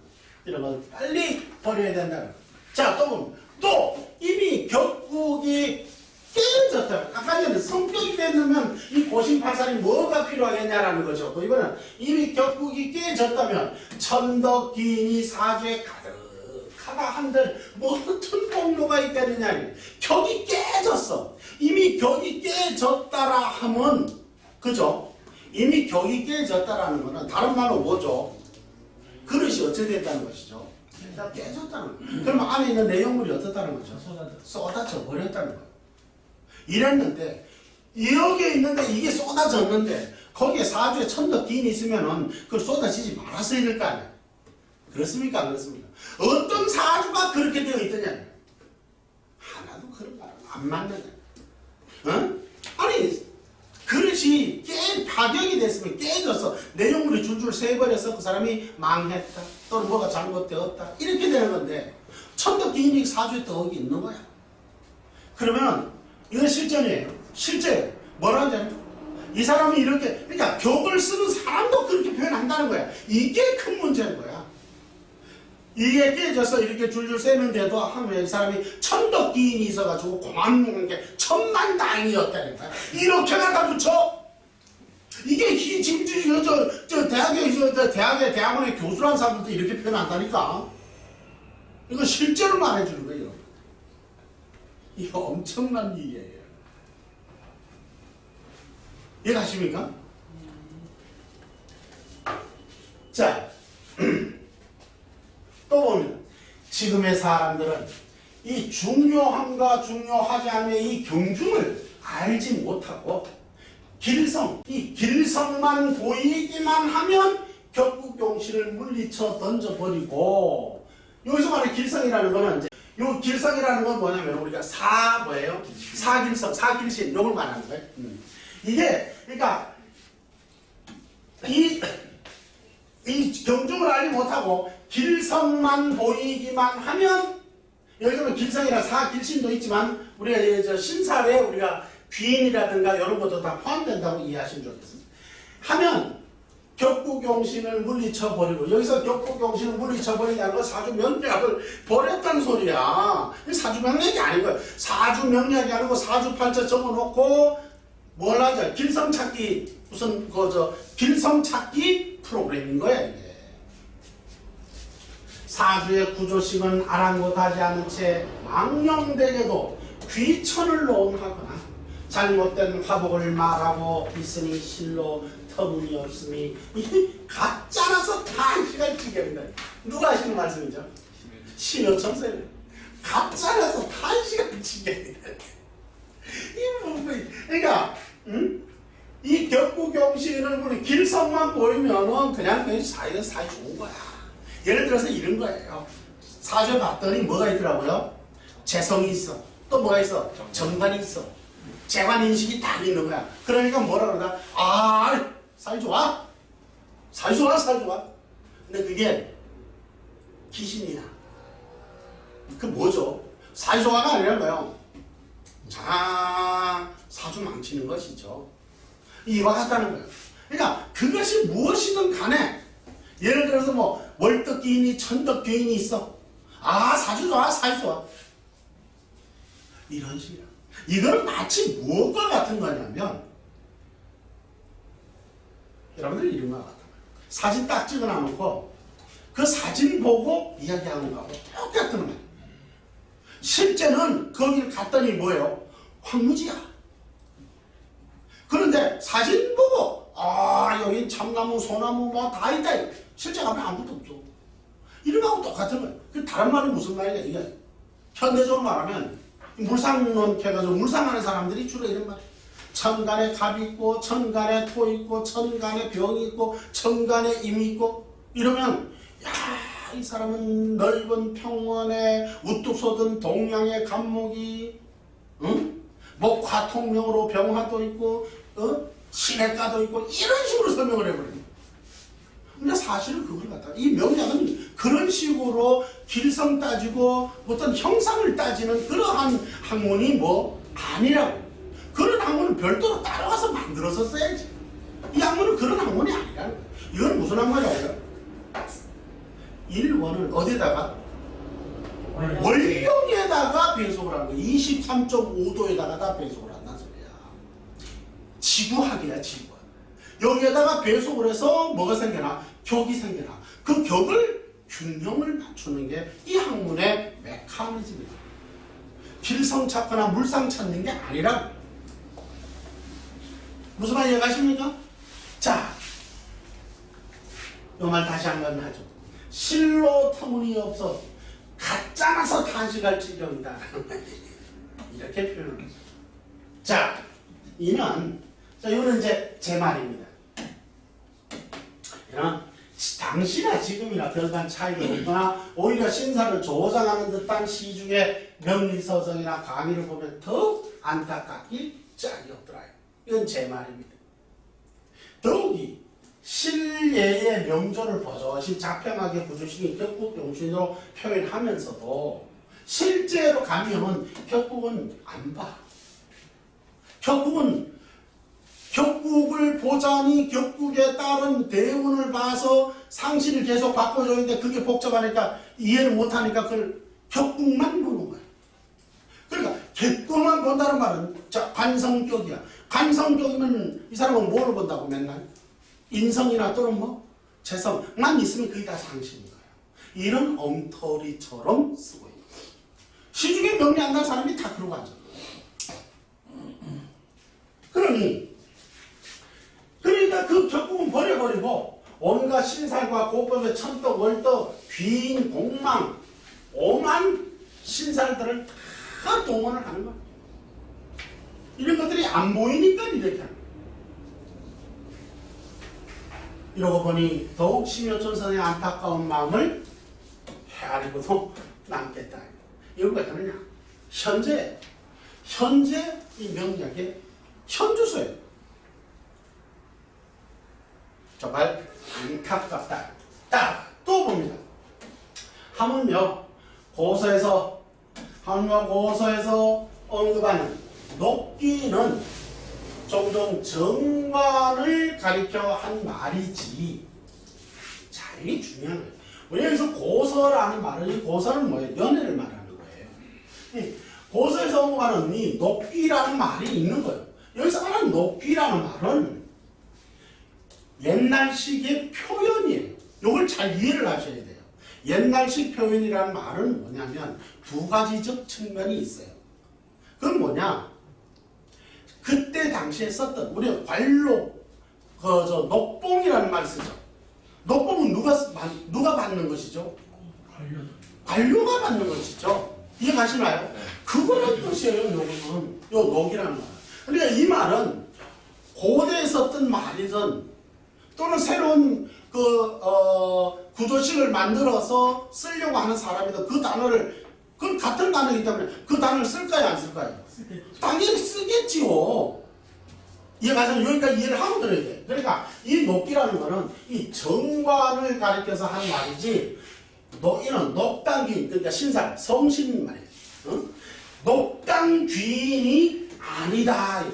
이런 걸 빨리 버려야 된다. 자, 또 이미 격국이 깨졌다. 아까 전에 성격이 됐으면 이 고심팔살이 뭐가 필요하겠냐라는 거죠. 또 이거는 이미 격국이 깨졌다면 천덕기인이 사주에 가득하다 한들 무슨 공로가 있겠느냐. 격이 깨졌어. 이미 격이 깨졌다라 하면 그죠? 이미 격이 깨졌다라는 거는 다른 말로 뭐죠? 그릇이 어떻게 됐다는 것이죠? 깨졌다는 거예요. 그럼 안에 있는 내용물이 어떻다는 거죠? 쏟아져 버렸다는 거예요. 이랬는데 여기에 있는데 이게 쏟아졌는데 거기에 사주에 천덕 기인이 있으면은 그걸 쏟아지지 말았어야 될 거 아니야. 그렇습니까? 안 그렇습니까? 어떤 사주가 그렇게 되어 있더냐? 하나도 그런 거 안 맞는다. 어? 아니 그릇이 파격이 됐으면 깨져서 내용물이 줄줄 새버려서 그 사람이 망했다 또는 뭐가 잘못되었다 이렇게 되는 건데 천덕 기인이 사주에 덕이 있는 거야. 그러면 이건 실전이에요. 실제 뭐라는지 알아요? 이 사람이 이렇게 그러니까 격을 쓰는 사람도 그렇게 표현한다는 거야. 이게 큰 문제인 거야. 이게 깨져서 이렇게 줄줄 새는데도 하면 이 사람이 천덕기인이 있어가지고 고만 게 천만다행이었다니까. 이렇게 갖다 붙여. 이게 지금 저 대학원의 교수라는 사람들도 이렇게 표현한다니까. 이거 실제로 말해주는 거예요. 이거 엄청난 일이에요. 이해가십니까? 자, 또 보면 지금의 사람들은 이 중요함과 중요하지 않은 이 경중을 알지 못하고 이 길성만 보이기만 하면 격국용신을 물리쳐 던져버리고 여기서 말하는 길성이라는 거는 이제 요 길성이라는 건 뭐냐면 우리가 뭐예요? 사길성, 사길신 요걸 말하는 거예요. 이게 그러니까 이 경중을 알지 못하고 길성만 보이기만 하면 여기서는 길성이라 사길신도 있지만 우리가 저 신사에 우리가 귀인이라든가 이런 것도 다 포함된다고 이해하시면 좋겠습니다. 하면 격국용신을 물리쳐버리고 여기서 격국용신을 물리쳐버린다는 건 사주명략을 버렸다는 소리야. 사주명략이 아닌 거야. 사주명략이 아니고 사주팔자 적어놓고 뭘 하자? 길성찾기 무슨 길성찾기 프로그램인 거야 이게. 사주의 구조식은 아랑곳하지 않은 채 망령되게도 귀천을 논하거나 잘못된 화복을 말하고 있으니 실로 터무니없음이 가짜라서 탄식할 지경이다. 누가 하시는 말씀이죠? 신여천세는 가짜라서 탄식할 지경이다. 그러니까 이 격국용신을 우리 길성만 보이면은 그냥 사이 좋은 거야. 예를 들어서 이런 거예요. 사주에 봤더니 뭐가 있더라고요? 재성이 있어. 또 뭐가 있어? 정관이 있어. 재관인식이 딱 있는 거야. 그러니까 뭐라 그러나? 사이 좋아? 사이 좋아? 근데 그게 귀신이야. 그 뭐죠? 사이 좋아가 아니란 거예요. 자, 사주 망치는 것이죠. 이와 같다는 거예요. 그러니까 그것이 무엇이든 간에 예를 들어서 뭐 월덕기인이 천덕기인이 있어. 사주 좋아, 사주 좋아. 이런 식이야. 이건 마치 무엇과 같은 거냐면 여러분들 이런 거 같은 거예요. 사진 딱 찍어놔놓고 그 사진 보고 이야기하는 거하고 똑같은 말. 실제는 거기를 갔더니 뭐예요? 황무지야. 그런데 사진 보고 여기 참나무, 소나무 뭐 다 있다. 실제 가면 아무것도 없어. 이런 거하고 똑같은 거예요. 그 다른 말은 무슨 말이냐 이게. 현대적으로 말하면 물상론 해가지고 물상하는 사람들이 주로 이런 말이에요. 천간에 갑이 있고 천간에 토 있고 천간에 병이 있고 천간에 임이 있고 이러면 이 사람은 넓은 평원에 우뚝 솟은 동양의 감목이 목화통명으로 병화도 있고 시냇가도 있고 이런 식으로 설명을 해버립니다. 근데 사실은 그걸 갖다가 이 명량은 그런 식으로 길성 따지고 어떤 형상을 따지는 그러한 학문이 뭐 아니라고. 그런 학문은 별도로 따라가서 만들어서 써야지. 이 학문은 그런 학문이 아니라는 거야. 이건 무슨 학문이야? 1원을 어디다가? 원령에다가 배속을 하는 거야. 23.5도에다가 다 배속을 한다는 소리야. 지구학이야, 지구학. 여기에다가 배속을 해서 뭐가 생겨나? 격이 생겨나. 그 격을 균형을 맞추는 게 이 학문의 메커니즘이야. 길성 찾거나 물상 찾는 게 아니라. 무슨 말 이해가십니까? 자, 이 말 다시 한번 하죠. 실로 터무니없어 가짜라서 탄식할 지경이다. 이렇게 표현합니다. 자, 이는 이제 제 말입니다. 이는 당시나 지금이나 별반 차이가 없거나 오히려 신사를 조장하는 듯한 시중의 명리서성이나 강의를 보면 더욱 안타깝기 짝이 없더라요. 이건 제 말입니다. 더욱이 실예의 명조를 버젓이 자평하게 구조식인 격국용신으로 표현하면서도 실제로 가면은 격국은 안 봐. 격국을 보자니 격국에 따른 대운을 봐서 상신을 계속 바꿔줘야 되는데 그게 복잡하니까 이해를 못하니까 그걸 격국만 보는 거야. 그러니까 격국만 본다는 말은 관성격이야. 관성격이면 이 사람은 뭘 본다고 맨날? 인성이나 또는 뭐 재성만 있으면 그게 다 상신인 거야. 이런 엉터리처럼 쓰고 있는 거야. 시중에 명리 안 난 사람이 다 그러고 앉아. 그러니까 그 격국은 버려버리고 온갖 신살과 고법의 천덕, 월덕, 귀인, 공망, 오만 신살들을 다 동원을 하는 거야. 이런 것들이 안 보이니까 이렇게 하는 거야. 이러고 보니 더욱 심효천선의 안타까운 마음을 헤아리고도 남겠다. 이건 왜 하느냐? 현재 이 명작의 현주소예요. 정말 안타깝다. 또 봅니다. 하물며 고서에서 언급하는 녹기는 종종 정관을 가리켜 한 말이지. 자, 이게 중요한 거예요. 우리 여기서 고서라는 말은, 이 고서는 뭐예요? 연애를 말하는 거예요. 고서에서 언급하는 이 녹기라는 말이 있는 거예요. 여기서 말하는 녹기라는 말은 옛날식의 표현이에요. 이걸 잘 이해를 하셔야 돼요. 옛날식 표현이라는 말은 뭐냐면 두 가지적 측면이 있어요. 그건 뭐냐? 그때 당시에 썼던 우리가 관록, 녹봉이라는 말을 쓰죠. 녹봉은 누가 받는 것이죠? 관료가 받는 것이죠. 이해가시나요? 그거는 뜻이에요. 요거는 요 녹이라는 말. 그러니까 이 말은 고대에 썼던 말이든 또는 새로운 구조식을 만들어서 쓰려고 하는 사람이든 그 단어를 그 같은 단어이기 때문에 그 단어를 쓸까요, 안 쓸까요? 당연히 쓰겠지요. 이해가시면 여기까지 이해를 하고 들어야 돼. 그러니까 이 녹기라는 거는 이 정관을 가리켜서 하는 말이지, 이는 녹당귀인, 그러니까 신살, 성신 말이에요. 응? 녹당귀인이 아니다.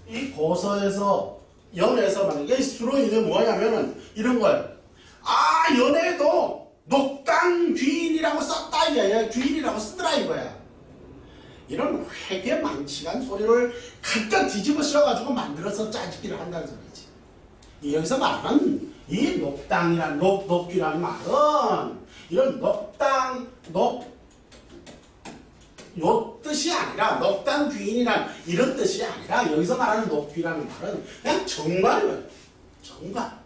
이 고서에서 연애에서 만약에 수론이 뭐냐면은 이런 거예요. 연애도 녹당귀인이라고 썼다 이거야. 귀인이라고 쓰더라 이거야. 이런 회개망치한 소리를 갖다 뒤집어 씌워가지고 만들어서 짜집기를 한다는 소리지. 여기서 말하는 이 녹당이란 녹귀란 말은 이런 녹당 요 뜻이 아니라 녹당 귀인이란 이런 뜻이 아니라 여기서 말하는 녹귀라는 말은 그냥 정관이에요. 정관.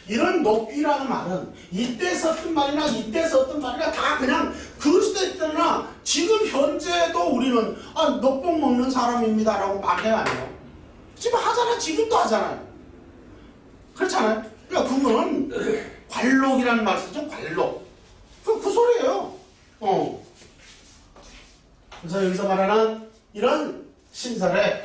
이런 녹귀라는 말은 이때 썼던 말이나 이때 썼던 말이나 다 그냥 그 시대 때나 지금 현재도 우리는 녹복 먹는 사람입니다라고 말해야 해요. 지금 하잖아. 지금도 하잖아요. 그렇잖아요. 그러니까 그거는 관록이라는 말 쓰죠. 관록. 그 소리예요. 그래서 여기서 말하는 이런 신설의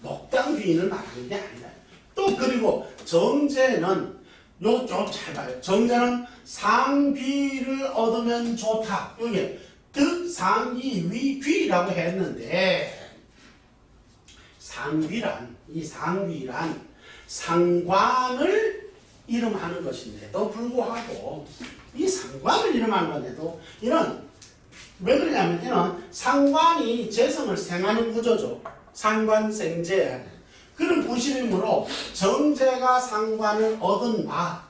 녹당 귀인을 말하는 게 아니다. 또 그리고 정제는 좀 잘 봐요. 정제는 상귀를 얻으면 좋다. 여기 득상귀 위귀라고 했는데 이 상귀란 상관을 이름하는 것인데도 불구하고 이 상관을 이름하는 건데도 이런 왜 그러냐면 이는 상관이 재성을 생하는 구조죠. 상관생재. 그런 부실이므로 정제가 상관을 얻은 바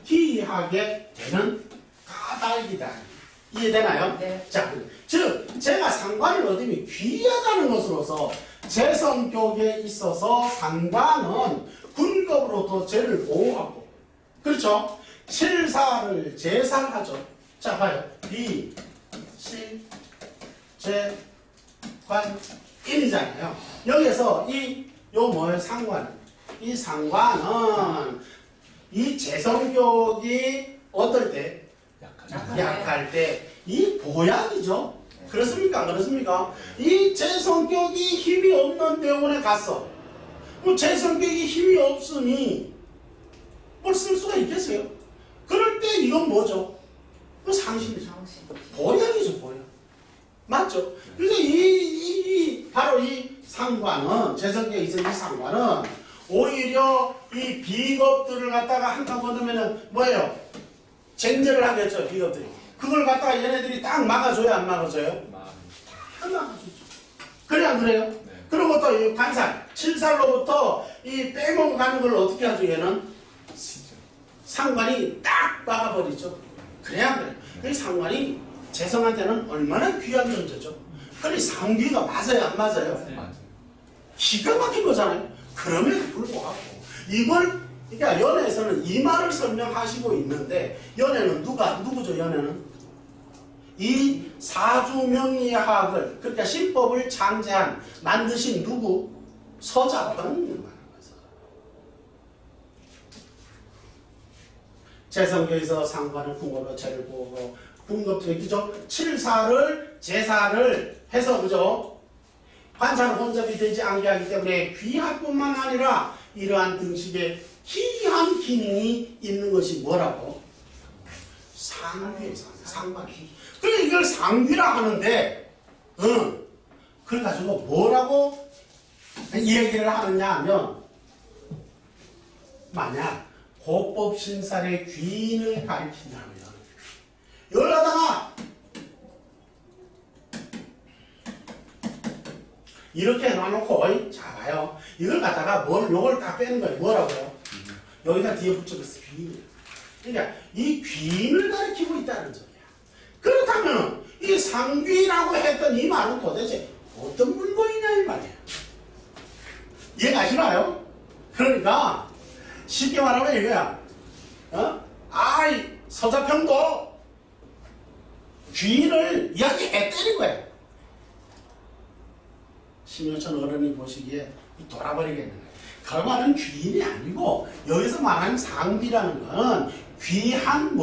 기이하게 되는 까닭이다. 이해되나요? 네. 자, 즉 제가 상관을 얻으면 귀하다는 것으로서 재성격에 있어서 상관은 군법으로도 죄를 보호하고 그렇죠? 실사를 제살하죠. 자 봐요. 비, 실, 제, 관, 인이잖아요. 여기서 요 뭐예요? 상관. 이 상관은 이 재성격이 어떨 때? 약할 때 이 보약이죠. 그렇습니까? 안 그렇습니까? 이 재성격이 힘이 없는 병원에 갔어. 재성격이 힘이 없으니 뭘 쓸 수가 있겠어요? 그럴 때 이건 뭐죠? 상신이죠. 보약이죠, 보약. 맞죠? 그래서 바로 이 상관은, 재성격에 있어 이 상관은, 오히려 이 비겁들을 갖다가 한번 얻으면은 뭐예요? 쟁제를 하겠죠, 비겁들이. 그걸 갖다가 얘네들이 딱 막아줘야 안 막아줘요? 딱 막아주죠. 그래, 안 그래요? 네. 그리고 또 이 관살, 칠살로부터 이 빼먹어가는 걸 어떻게 하죠, 얘는? 상관이 딱 막아버리죠. 그래야 안 그래요? 그 상관이 재성한테는 얼마나 귀한 존재죠. 그래 상귀가 맞아요, 안 맞아요? 네. 기가 막힌 거잖아요. 그럼에도 불구하고 이걸 그러니까 연애에서는 이 말을 설명하시고 있는데 연애는 누구죠? 연애는 이 사주명리학을 그러니까 신법을 창제한 만드신 누구? 서자가 말하는 거예요. 재성교에서 상관을 궁궐로 죄를 보고 궁급적이 그죠? 칠사를 제사를 해서 그죠? 관사는 혼잡이 되지 않게 하기 때문에 귀할뿐만 아니라 이러한 등식에 기이한 기능이 있는 것이 뭐라고? 상귀, 상관이. 그러니까 이걸 상귀라 하는데, 그걸 가지고 뭐라고 이 얘기를 하느냐 하면, 만약 고법신살의 귀인을 가리킨다면, 여기다가 이렇게 놔놓고, 자 봐요. 이걸 갖다가 요걸 다 빼는 거예요. 뭐라고요? 여기다 뒤에 붙여서 귀인. 그러니까 이 귀인을 가리키고 있다는 점이야. 그렇다면 이 상귀라고 했던 이 말은 도대체 어떤 물건이냐 이 말이야. 이해가시나요? 그러니까 쉽게 말하면 이거야. 서자평도 귀인을 이야기했다는 거야. 심효천 어른이 보시기에 돌아버리겠는 거야. 그 말은 귀인이 아니고 여기서 말하는 상귀라는 건 귀한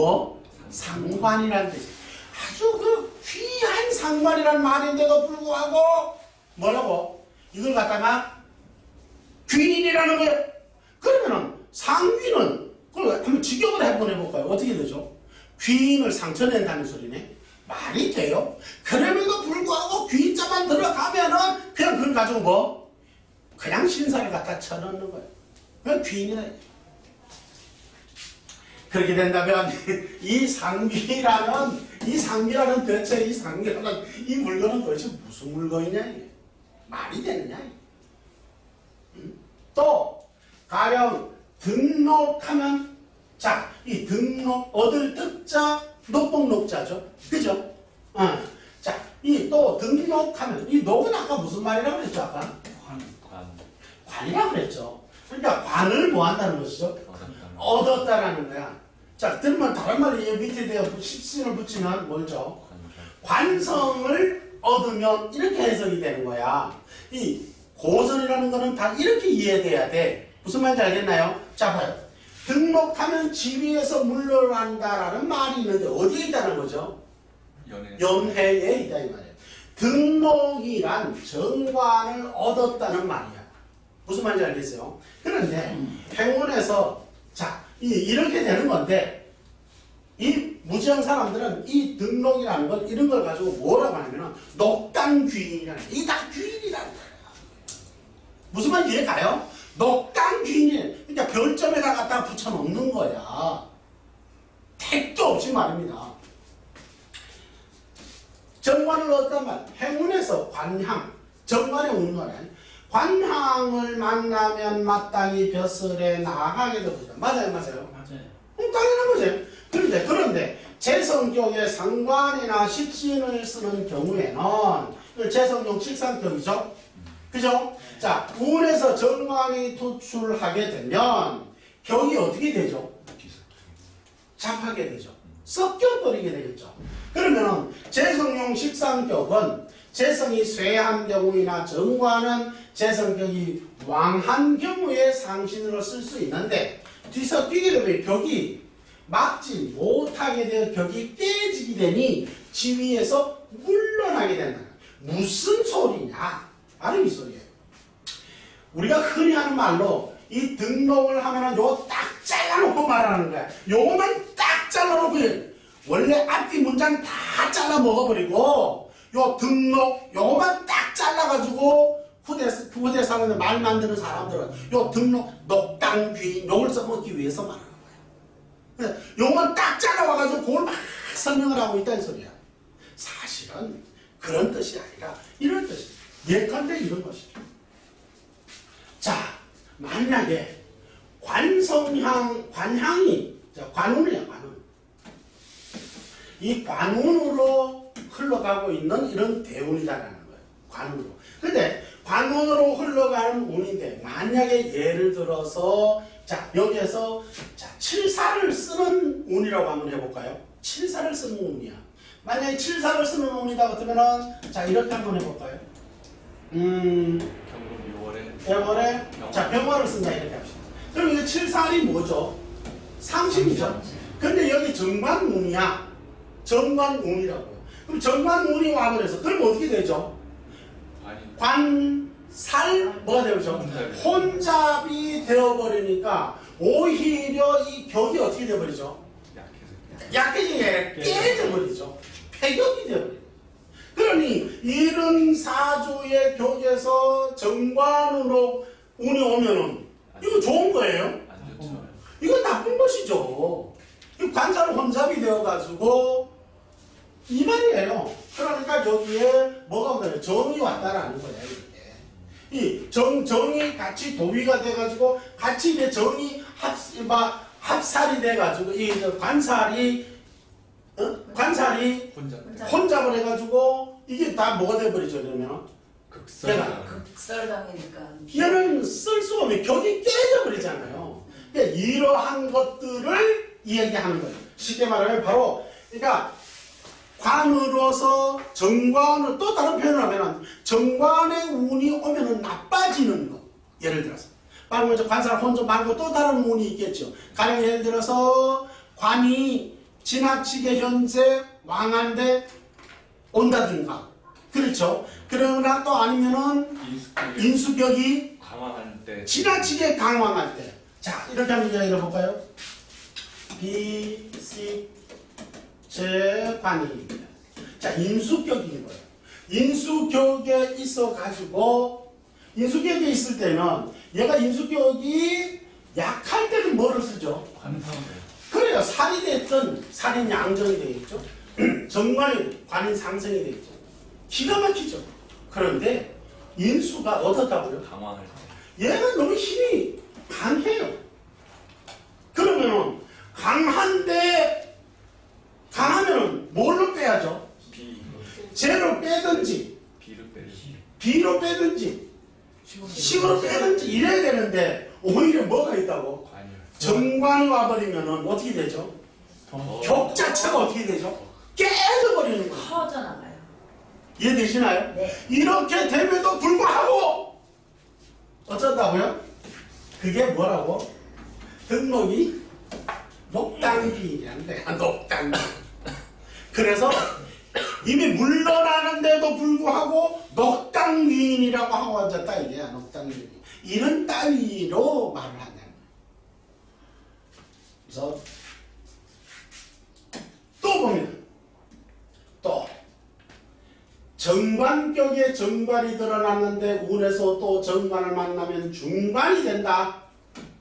상관이라는 뜻이야. 아주 그 귀한 상관이라는 말인데도 불구하고 뭐라고? 이걸 갖다가 귀인이라는 거야. 그러면은 상귀는 그걸 한번 직역을 한번 해볼까요? 어떻게 되죠? 귀인을 상처낸다는 소리네. 말이 돼요? 그럼에도 불구하고 귀자만 들어가면은 그냥 그걸 가지고 그냥 신사를 갖다 쳐넣는 거예요. 그냥 귀인이다. 그렇게 된다면 이 상귀라는 대체 이 상귀라는 이 물건은 도대체 무슨 물건이냐 이게. 말이 되느냐 이게. 또 가령 등록하면 자, 이 등록 얻을 득자 녹복 녹자죠. 그죠? 자, 이 또 등록하면 이 녹은 아까 무슨 말이라고 그랬죠? 아까 관이라고 그랬죠. 그러니까 관을 뭐 한다는 것이죠? 얻었다라는 거야. 자, 그러면 다른 말로 이 밑에 대어 십신을 붙이면 뭐죠? 관성을 얻으면 이렇게 해석이 되는 거야. 이 고전이라는 거는 다 이렇게 이해돼야 돼. 무슨 말인지 알겠나요? 자, 봐요. 등록하면 지위에서 물러난다라는 말이 있는데 어디에 있다는 거죠? 연회에 있다 이 말이에요. 등록이란 정관을 얻었다는 말이야. 무슨 말인지 알겠어요? 그런데 행문에서 자, 이렇게 되는 건데 이 무지한 사람들은 이 등록이라는 걸 이런 걸 가지고 뭐라고 하냐면 녹당귀인이라는 이 다 귀인이라는 거야. 무슨 말인지 이해 가요? 녹당귀인 그러니까 별점에다 갖다 붙여놓는 거야. 택도 없이 말입니다. 정관을 얻단 말 행운에서 관향 정관에 오는 거네. 관향을 만나면 마땅히 벼슬에 나아가게 되죠. 맞아요, 맞아요. 당연한 거죠. 그런데 재성격의 상관이나 식신을 쓰는 경우에는 재성용 식상격이죠. 그죠? 자, 운에서 정관이 투출하게 되면 격이 어떻게 되죠? 잡하게 되죠. 섞여버리게 되겠죠. 그러면 재성용 식상격은 재성이 쇠한 경우이나 정관은 재성격이 왕한 경우에 상신으로 쓸 수 있는데 뒤서 뛰게 되면 격이 막지 못하게 되어 격이 깨지게 되니 지위에서 물러나게 된다. 무슨 소리냐? 바로 이 소리예요. 우리가 흔히 하는 말로 이 등록을 하면은 요거 딱 잘라놓고 말하는 거야. 요거만 딱 잘라놓고 원래 앞뒤 문장 다 잘라 먹어버리고 요 등록 요거만 딱 잘라가지고 후대 사람들 말 만드는 사람들은 요 등록 녹당귀인 요걸 써먹기 위해서 말하는 거야. 그래서 요건 딱 잘라와가지고 그걸 막 설명을 하고 있다는 소리야. 사실은 그런 뜻이 아니라 이런 뜻이야. 예컨대 이런 것이죠. 자, 만약에 관향이 자, 관운이야, 관운. 이 관운으로 흘러가고 있는 이런 대운이다라는 거예요. 관운으로. 근데 관운으로 흘러가는 운인데 만약에 예를 들어서 자, 여기에서 자, 칠사를 쓰는 운이라고 한번 해볼까요? 칠사를 쓰는 운이야. 만약에 칠사를 쓰는 운이다 같으면은 자, 이렇게 한번 해볼까요? 경금 6월에 자, 병화를 쓴다 이렇게 합시다. 그럼 이게 칠살이 뭐죠? 상신이죠. 근데 여기 정관운이야. 정관운이라고요. 그럼 정관운이 와버려서 그럼 어떻게 되죠? 관살 뭐가 되죠? 혼잡이 되어버리니까 오히려 이 격이 어떻게 되어버리죠? 약해지게 깨져버리죠. 폐격이 되어버리죠. 그러니 이런 사주의 격에서 정관으로 운이 오면은 이거 좋은 거예요? 이건 나쁜 것이죠. 관사로 혼잡이 되어가지고 이 말이에요. 그러니까 여기에 뭐가 온다면 정이 왔다라는 거예요. 이렇게. 이 정이 같이 도위가 돼가지고 같이 이제 정이 합살이 돼가지고 이 관살이 혼잡을 해가지고 이게 다 뭐가 돼버리죠. 그러면 극설당이니까 얘는 쓸 수가 없는 격이 깨져버리잖아요. 그러니까 이러한 것들을 이야기하는 거예요. 쉽게 말하면 바로 그러니까 관으로서 정관을 또 다른 표현을 하면 정관의 운이 오면은 나빠지는 거. 예를 들어서 말하면 관사를 혼자 말고 또 다른 운이 있겠죠. 가령 예를 들어서 관이 지나치게 현재 왕한데 온다든가 그렇죠. 그러나 또 아니면은 인수격이 강화할 때 지나치게 강화할 때. 자, 이렇게 한번 이야기를 해볼까요? 비식 재관입니다. 자, 인수격인 거예요. 인수격에 있어가지고 인수격에 있을 때는 얘가 인수격이 약할 때는 뭐를 쓰죠? 그래요. 살이 됐든 살인 양정이 되겠죠. 정관이 관인 상승이 되겠죠. 기가 막히죠. 그런데 인수가 어떻다고요? 강화할 때 얘가 너무 힘이 강해요. 빼든지 식으로 빼든지 이래야 되는데 오히려 뭐가 있다고? 관이요. 정관이 와버리면은 어떻게 되죠? 격 자체가 어떻게 되죠? 깨져버리는 거예요. 커져나가요. 이해되시나요? 네. 이렇게 됨에도 불구하고 어쩐다고요? 그게 뭐라고? 등록이 녹당기인이라는 거야. 녹당기. 그래서 이미 물러나는데도 불구하고 녹당기인이라고 하고 앉았다 이게야. 녹당기인. 이런 따위로 말을 한다는 거야. 그래서 또 보면 또 정관격에 정관이 드러났는데 운에서 또 정관을 만나면 중관이 된다.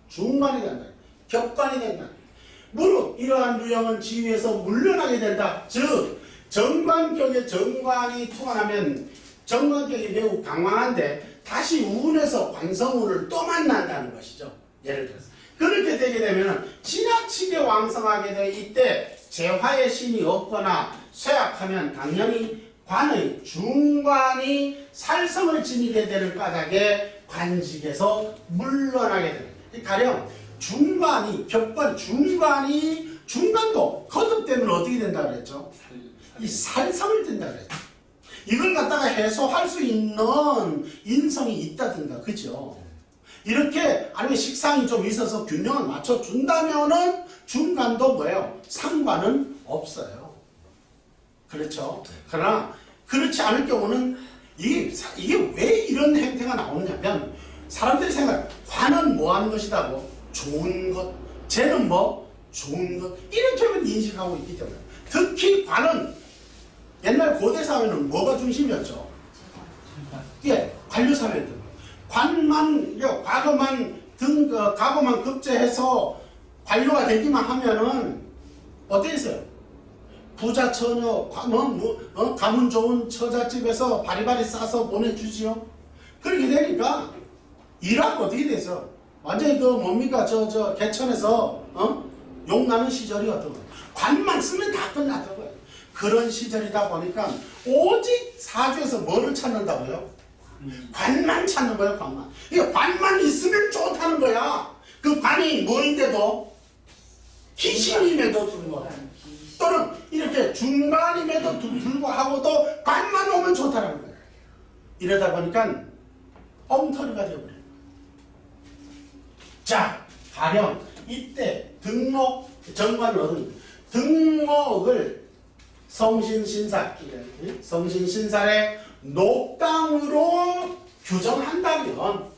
중관이 된다. 격관이 된다. 무릇 이러한 유형은 지위에서 물러나게 된다. 즉 정관격에 정관이 투관하면 정관격이 매우 강황한데 다시 운에서 관성운을 또 만난다는 것이죠. 예를 들어서 그렇게 되게 되면 지나치게 왕성하게 돼 이때 재화의 신이 없거나 쇠약하면 당연히 관의 중관이 살성을 지니게 되는 까닭에 관직에서 물러나게 되는 거예요. 가령 중관이 격관 중관도 거듭되면 어떻게 된다 그랬죠? 이 살성을 띈다 그랬죠. 이걸 갖다가 해소할 수 있는 인성이 있다든가 그죠? 이렇게 아니면 식상이 좀 있어서 균형을 맞춰준다면은 중간도 뭐예요? 상관은 없어요. 그렇죠? 그러나 그렇지 않을 경우는 이게 왜 이런 행태가 나오느냐면 사람들이 생각해 관은 뭐 하는 것이다고? 좋은 것. 쟤는 뭐? 좋은 것. 이렇게만 인식하고 있기 때문에 특히 관은 옛날 고대 사회는 뭐가 중심이었죠? 예, 관료 사회였던 거예요. 관만, 과거만 급제해서 관료가 되기만 하면은 어떻게 했어요? 부자 처녀, 가문 좋은 처자집에서 바리바리 싸서 보내주지요. 그렇게 되니까 일하고 어떻게 돼서 완전히 뭡니까 개천에서 욕나는 시절이 어떤 거예요? 관만 쓰면 다 끝났던 거예요. 그런 시절이다 보니까 오직 사주에서 뭐를 찾는다고요? 관만 찾는 거예요. 관만. 이게 관만 있으면 좋다는 거야. 그 관이 뭐인데도 귀신임에도 불구하고 또는 이렇게 중간임에도 불구하고도 관만 오면 좋다는 거예요. 이러다 보니까 엉터리가 되어버려요. 자, 가령 이때 정관을 얻은 등록을 성신신살의 녹당으로 규정한다면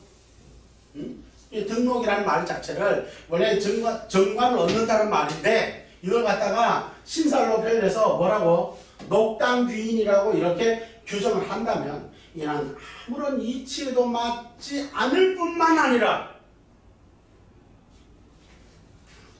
이 등록이라는 말 자체를 원래 정관을 얻는다는 말인데 이걸 갖다가 신살로 표현해서 뭐라고? 녹당귀인이라고 이렇게 규정을 한다면 이는 아무런 이치에도 맞지 않을 뿐만 아니라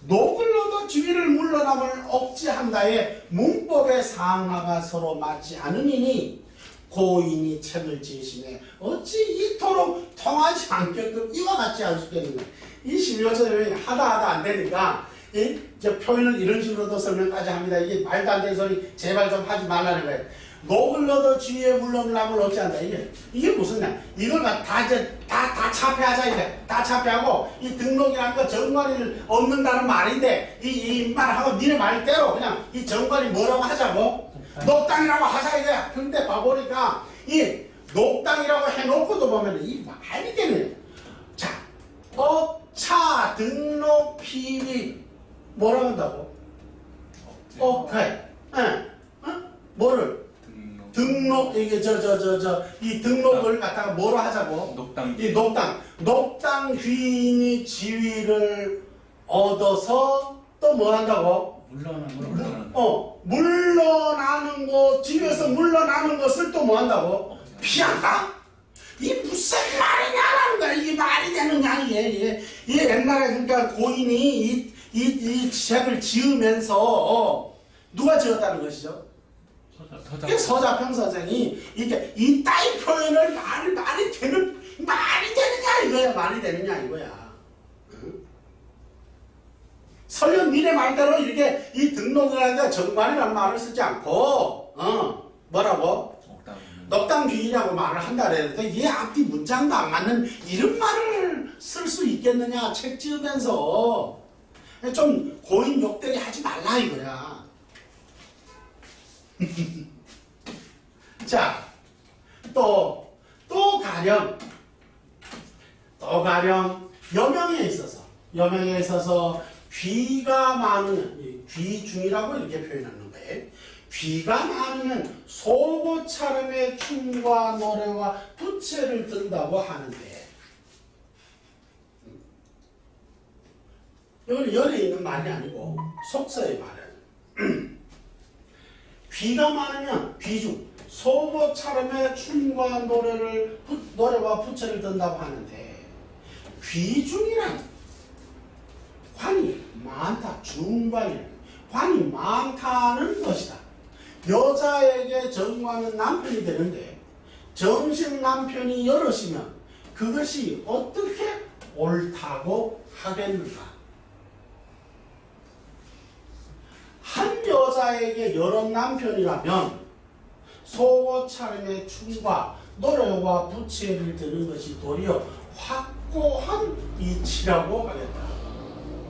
녹을 얻어 주위를 물러남을 억지한다에 문법의 상하가 서로 맞지 않으니 고인이 책을 지으시네 어찌 이토록 통하지 않게끔 이와 같지 않을 수 있겠는가. 이 심리학자들이 하다 안 되니까 이제 표현을 이런 식으로도 설명까지 합니다. 이게 말도 안 되는 소리 제발 좀 하지 말라는 거예요. 녹을 얻어 주위에 물러남을 억지한다. 이게 무슨 이걸 다 차폐하자 이게 다 차폐하고 이 등록이라는 거 정관을 얻는다는 말인데 이 말하고 니네 말대로 그냥 이 정관이 뭐라고 하자고 녹당이라고 하자 이거야. 근데 봐보니까 이 녹당이라고 해놓고도 보면 이 말이 되네. 자, 업차 등록 피비 뭐라고 한다고? 그래. 뭐를? 등록 이게 이 등록을 갖다가 뭐로 하자고? 녹당 귀인이 지위를 얻어서 또 뭐 한다고? 물러나는 것 지위에서 물러나는 것을 또 뭐 한다고? 피한다? 이게 무슨 말이냐라는 거야. 이게 말이 되느냐 이게 옛날에 그러니까 고인이 이 책을 지으면서 누가 지었다는 것이죠? 서자평 선생이 이게 이따위 표현을 말이 되느냐 이거야. 말이 되느냐 이거야. 설령 니네 말대로 이렇게 이 등록이라는 정관이라는 말을 쓰지 않고 뭐라고? 넉당 귀인이라고 말을 한다 그래도 얘 앞뒤 문장도 안 맞는 이런 말을 쓸 수 있겠느냐 책 지으면서 좀 고인 욕되게 하지 말라 이거야. 자, 또 가령 여명에 있어서 귀가 많으면 귀중이라고 이렇게 표현하는 거예요. 귀가 많으면 소고차름의 춤과 노래와 부채를 든다고 하는데 이건 열에 있는 말이 아니고 속서의 말이에요. 귀가 많으면 귀중 소고차름의 춤과 노래와 부채를 든다고 하는데 귀중이란 관이 많다. 중관이란 관이 많다는 것이다. 여자에게 정관은 남편이 되는데 정식 남편이 여럿이면 그것이 어떻게 옳다고 하겠는가? 한 여자에게 여러 남편이라면 소고차림의 춤과 노래와 부채를 드는 것이 도리어 확고한 이치라고 하겠다.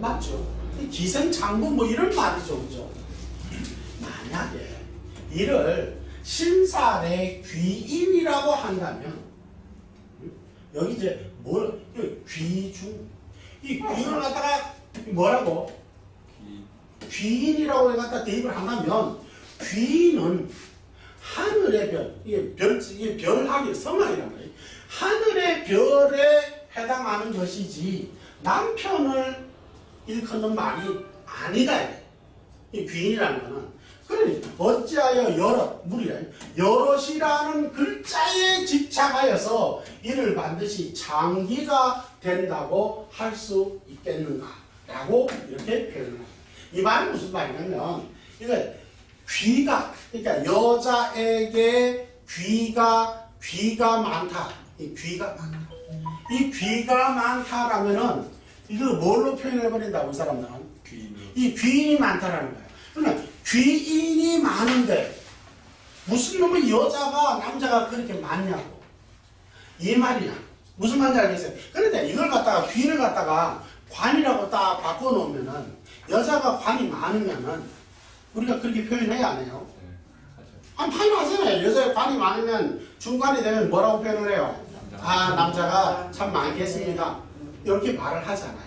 맞죠? 기생장군 뭐 이런 말이죠. 그죠? 만약에 이를 신사의 귀인이라고 한다면 여기 이제 귀중 이 귀를 갖다가 뭐라고? 귀인이라고 갖다 대입을 한다면 귀인은 하늘의 별, 이게 별하기 성하이란 말이에요. 하늘의 별에 해당하는 것이지 남편을 일컫는 말이 아니다. 이 귀인이라는 거는 그러니 어찌하여 여럿이라는 글자에 집착하여서 이를 반드시 장기가 된다고 할 수 있겠는가 라고 이렇게 표현합니다. 이 말은 무슨 말이냐면 이거 귀가 그러니까 여자에게 귀가 많다. 이 귀가 많다라면은 이걸 뭘로 표현해버린다고 이 사람들은 이 귀인이 많다라는 거야. 그러니까 귀인이 많은데 무슨 놈의 여자가 남자가 그렇게 많냐고 이 말이야. 무슨 말인지 알겠어요? 그런데 이걸 갖다가 귀인을 갖다가 관이라고 딱 바꿔놓으면은 여자가 관이 많으면은 우리가 그렇게 표현해야 안 해요? 표현하잖아요. 여자가 관이 많으면 중관이 되면 뭐라고 표현을 해요? 남자가 참 많겠습니다. 이렇게 말을 하잖아요.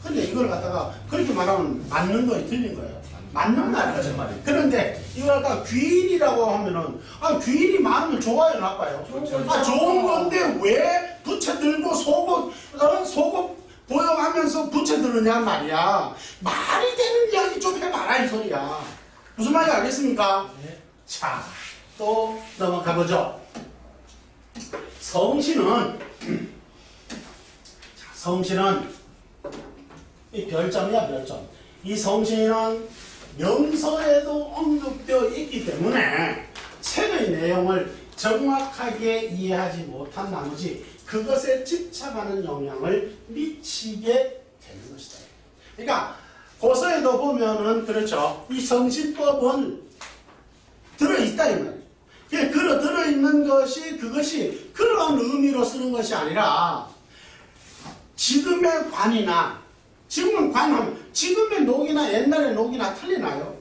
근데 이걸 갖다가 그렇게 말하면 맞는 거예요? 틀린 거예요? 맞는 말이죠. 그런데 이걸 갖다가 귀인이라고 하면은 귀인이 많으면 좋아요, 나빠요? 좋은 건데 왜 부채 들고 속옷 보여하면서 부채 들으냐 말이야. 말이 되는 이야기 좀 해봐라 이 소리야. 무슨 말인지 알겠습니까? 네. 자, 또 넘어가 보죠. 성신은 이 별점이야 별점. 이 성신은 명서에도 언급되어 있기 때문에 책의 내용을 정확하게 이해하지 못한 나머지 그것에 집착하는 영향을 미치게 되는 것이다. 그러니까 고서에도 보면은 그렇죠. 이 성신법은 들어있다 이 말이에요. 들어있는 것이 그것이 그런 의미로 쓰는 것이 아니라 지금의 관이나 지금은 관하면 지금의 녹이나 옛날의 녹이나 틀리나요?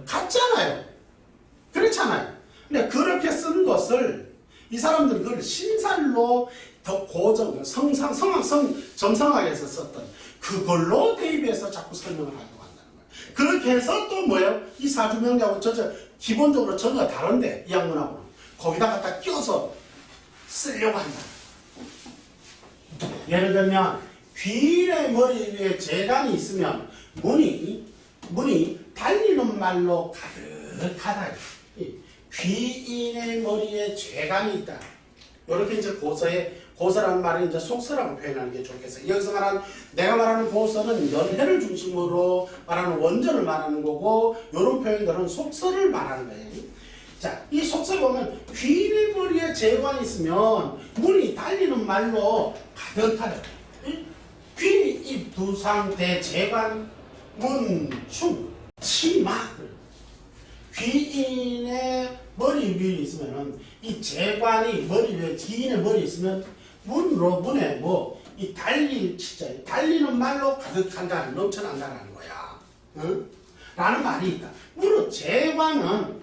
같잖아요. 그렇잖아요. 근데 그렇게 쓴 것을 이 사람들은 그걸 신살로 더 고정, 점성하게 해서 썼던 그걸로 대입해서 자꾸 설명을 하려고 한다는 거예요. 그렇게 해서 또 뭐예요? 이 사주명리하고 기본적으로 전혀 다른데 이 학문하고는 거기다가 딱 끼워서 쓰려고 한다. 예를 들면 귀인의 머리 위에 재간이 있으면 문이 달리는 말로 가득하다. 귀인의 머리에 재간이 있다. 이렇게 이제 고서라는 말은 이제 속서라고 표현하는 게 좋겠어요. 여기서 내가 말하는 고서는 연해를 중심으로 말하는 원전을 말하는 거고, 이런 표현들은 속서를 말하는 거예요. 자, 이 속서에 보면 귀인의 머리에 재관이 있으면 문이 달리는 말로 가득하다. 귀, 입, 두상, 대, 재관, 문, 충, 치마. 귀인의 머리 위에 있으면은 이 재관이 머리 위에 기인의 머리에 있으면 문에 뭐 이 달릴 진짜 달리는 말로 가득한다는 넘쳐난다는 거야. 응? 라는 말이 있다. 무릇 재관은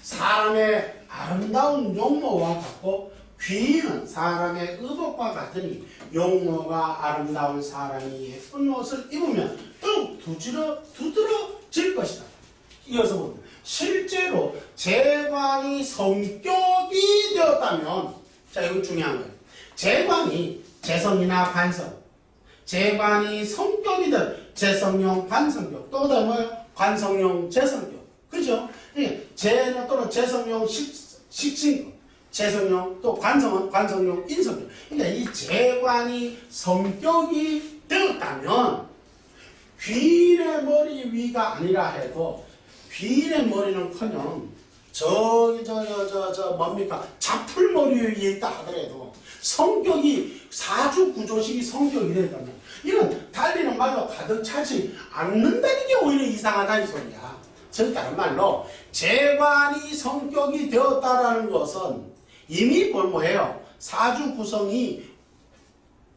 사람의 아름다운 용모와 같고 귀인은 사람의 의복과 같으니 용모가 아름다운 사람이 예쁜 옷을 입으면 더욱 두드러질 것이다. 이어서 봅니다. 실제로 재관이 성격이 되었다면, 자, 이거 중요한 거예요. 재관이 재성이나 관성, 재관이 성격이든 재성용, 관성격, 또 다른 뭐예요? 관성용, 재성격. 그죠? 재는 또는 재성용, 식신격, 재성용, 또 관성은 관성용, 인성격. 그러니까 이 재관이 성격이 되었다면 귀인의 머리 위가 아니라 해도 귀인의 머리는커녕 뭡니까? 자풀머리 위에 있다 하더라도 성격이 사주구조식이 성격이 되다면 이건 달리는 말로 가득 차지 않는다는 게 오히려 이상하다 이 소리야. 즉 다른 말로 재관이 성격이 되었다라는 것은 이미 뭐예요? 사주 구성이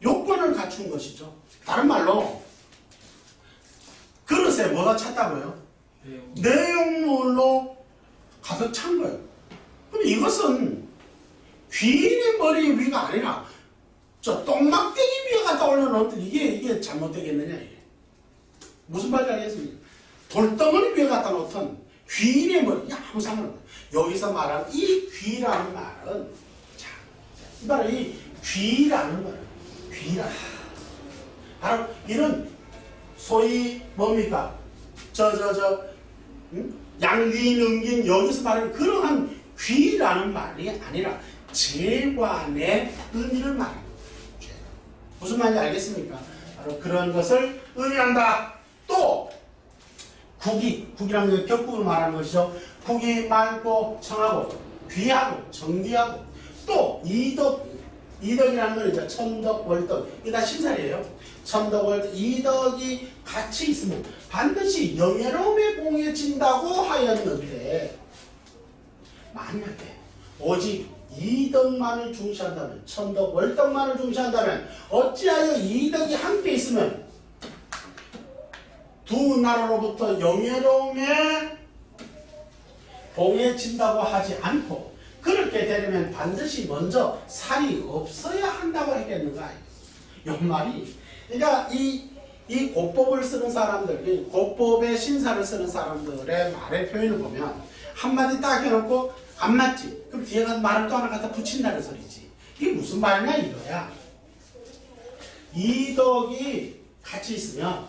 요건을 갖춘 것이죠. 다른 말로 그릇에 뭐가 찼다고요? 내용물로 가득 찬 거예요. 그럼 이것은 귀인의 머리 위가 아니라 저 똥막대기 위에 갖다 올려놓은 이게 잘못되겠느냐 이게. 무슨 말인지 알겠습니까? 돌덩어리 위에 갖다 놓던 귀인의 머리 아무 상관없어요. 여기서 말하는 이 귀라는 말은 자, 바로 이 귀라는 말은 귀라 바로 이런 소위 뭡니까? 양귀능긴 여기서 말하는 그러한 귀라는 말이 아니라 재관의 의미를 말합니다. 무슨 말인지 알겠습니까? 바로 그런 것을 의미한다. 또 국이라는 게 격국을 말하는 것이죠. 국이 맑고 청하고 귀하고 정귀하고 또 이덕이라는 건 이제 천덕 월덕 이게 다 신살이에요. 천덕 월덕 이덕이 같이 있으면 반드시 영예로움에 봉해진다고 하였는데 만약에 오직 이덕만을 중시한다면 천덕 월덕만을 중시한다면 어찌하여 이덕이 함께 있으면 두 나라로부터 영예로움에 봉해진다고 하지 않고 그렇게 되려면 반드시 먼저 살이 없어야 한다고 하겠는가? 이 말이 그러니까 이 고법을 쓰는 사람들, 고법의 신사를 쓰는 사람들의 말의 표현을 보면 한마디 딱 해놓고 안 맞지? 그럼 뒤에 가서 말을 또 하나 갖다 붙인다는 소리지. 이게 무슨 말이냐 이거야. 이덕이 같이 있으면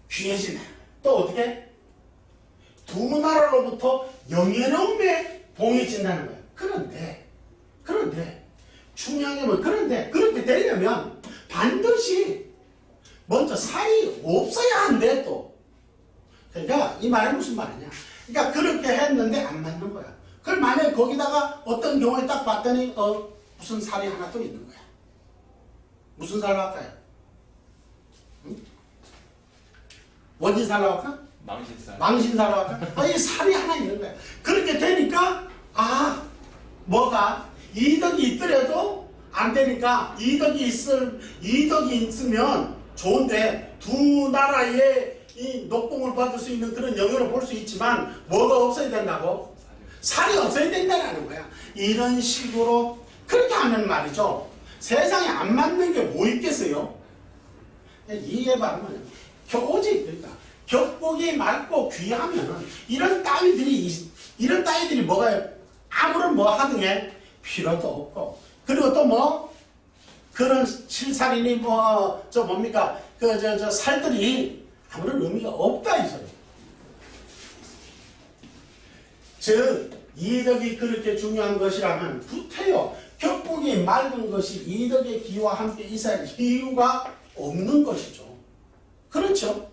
귀해지네. 또 어떻게? 두 나라로부터 영예로움에 봉해진다는 거야. 그런데 중요한 게 뭐 그런데 그렇게 되려면 반드시 먼저 살이 없어야 한대 또. 그러니까 이 말은 무슨 말이냐? 그러니까 그렇게 했는데 안 맞는 거야. 그럼 만약에 거기다가 어떤 경우에 딱 봤더니 무슨 살이 하나 또 있는 거야. 무슨 살로 할까요? 응? 원진살로 할까? 망신살로 할까? 이 살이 하나 있는 거야. 그렇게 되니까 뭐가 이덕이 있더라도 안 되니까 이덕이 있으면 좋은데 두 나라의 이 녹봉을 받을 수 있는 그런 영역을 볼 수 있지만 뭐가 없어야 된다고? 살이 없어야 된다는 거야. 이런 식으로 그렇게 하면 말이죠. 세상에 안 맞는 게 뭐 있겠어요? 이해해봐면 오직 그러니까 격복이 맑고 귀하면은 이런 따위들이 뭐가 아무런 뭐 하등에 필요도 없고 그리고 또 뭐 그런 칠살이니 뭡니까 살들이 아무런 의미가 없다 이 소리. 즉 이덕이 그렇게 중요한 것이라면 구태여 격복이 맑은 것이 이덕의 기와 함께 있어야 이유가 없는 것이죠. 그렇죠?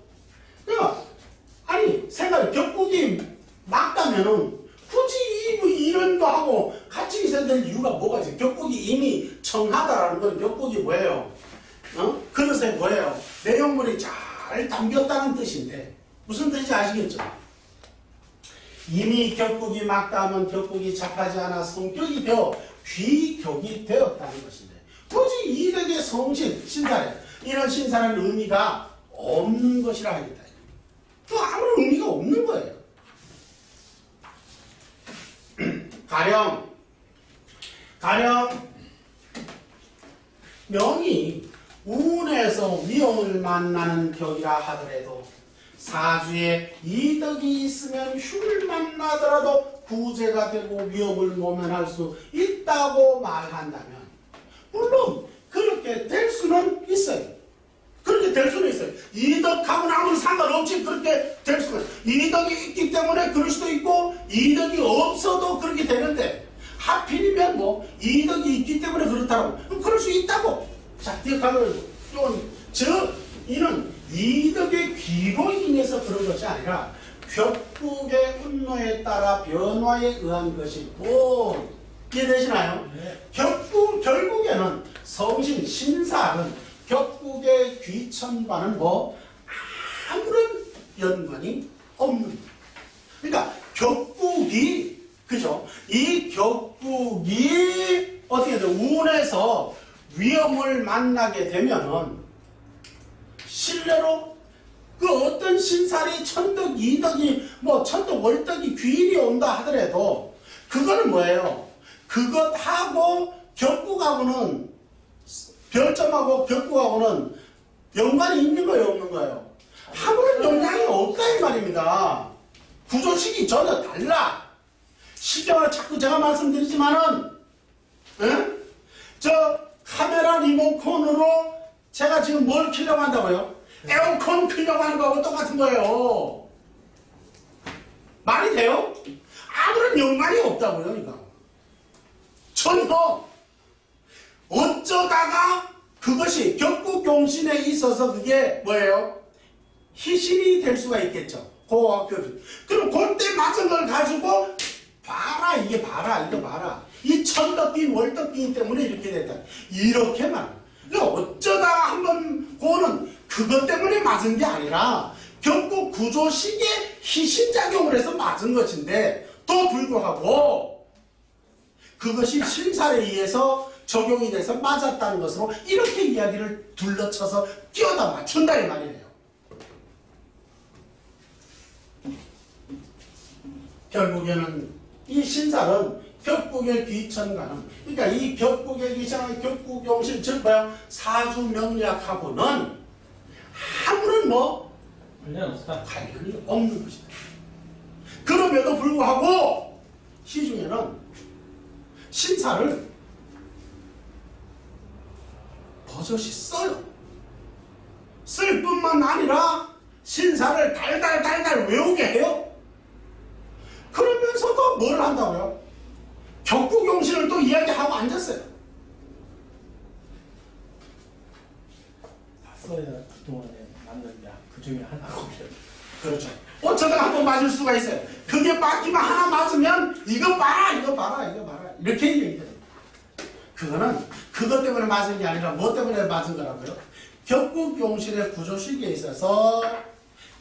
그러니까 생각해 격복이 맑다면은 굳이 뭐 이런도 하고 같이 있어야 될 이유가 뭐가 있어요? 격국이 이미 청하다라는 건 격국이 뭐예요? 그릇에 뭐예요? 내용물이 잘 담겼다는 뜻인데 무슨 뜻인지 아시겠죠? 이미 격국이 막다하면 격국이 잡하지 않아 성격이 되어 귀격이 되었다는 것인데 굳이 이덕의 성신, 신사래 이런 신사는 의미가 없는 것이라 하겠다. 또 아무런 의미가 없는 거예요. 가령 명이 운에서 위험을 만나는 격이라 하더라도 사주에 이덕이 있으면 흉을 만나더라도 구제가 되고 위험을 모면할 수 있다고 말한다면 물론 그렇게 될 수는 있어요. 그렇게 될 수는 있어요. 이덕하고는 아무런 상관없이 그렇게 될 수는 이덕이 있기 때문에 그럴 수도 있고 이덕이 없어도 그렇게 되는데 하필이면 뭐 이덕이 있기 때문에 그렇다고 그럼 그럴 수 있다고. 자, 기억하면 이는 이덕의 귀로 인해서 그런 것이 아니라 격국의 운로에 따라 변화에 의한 것이고 이해되시나요? 네. 결국에는 성신 신사는 격국의 귀천과는 뭐 아무런 연관이 없는 거예요. 그러니까 격국이 그죠? 이 격국이 어떻게 돼? 운에서 위험을 만나게 되면은 실례로 그 어떤 신살이 천덕, 이덕이 뭐 천덕, 월덕이 귀인이 온다 하더라도 그거는 뭐예요? 그것하고 격국하고는 별점하고 격국하고는 연관이 있는 거예요, 없는 거예요? 아무런 영향이 없다 이 말입니다. 구조식이 전혀 달라. 시경을 자꾸 제가 말씀드리지만은 응? 저 카메라 리모컨으로 제가 지금 뭘 켜려고 한다고요? 에어컨 켜려고 하는 거하고 똑같은 거예요. 말이 돼요? 아무런 연관이 없다고요, 이거. 전혀. 어쩌다가 그것이 격국용신에 있어서 그게 뭐예요? 희신이 될 수가 있겠죠. 그럼 그때 맞은 걸 가지고 봐라, 이게 봐라, 이거 봐라. 이 천덕기인 월덕기인 때문에 이렇게 됐다. 이렇게만. 그러니까 어쩌다가 한번 그거는 그것 때문에 맞은 게 아니라 격국 구조식의 희신작용을 해서 맞은 것인데 또 불구하고 그것이 신살에 의해서 적용이 돼서 맞았다는 것으로 이렇게 이야기를 둘러쳐서 끼워다 맞춘다 이 말이에요. 결국에는 이 신살은 격국의 귀천과는 그러니까 이 격국의 귀천과 격국용신 즉 뭐야 사주 명리학하고는 아무런 뭐 관련이 없는 것이다. 그럼에도 불구하고 시중에는 신사를 버젓이 써요. 쓸 뿐만 아니라 신사를 달달 외우게 해요. 그러면서도 뭘 한다고요? 격국용신을 또 이야기하고 앉았어요. 다 써야 그동안에 맞는 약 그 중에 하나고 그렇죠. 어쩌다가 한번 맞을 수가 있어요. 그게 맞기만 하나 맞으면 이거 봐라 이렇게 얘기해요. 그거는 그것 때문에 맞은 게 아니라 뭐 때문에 맞은 거라고요? 격국용신의 구조식에 있어서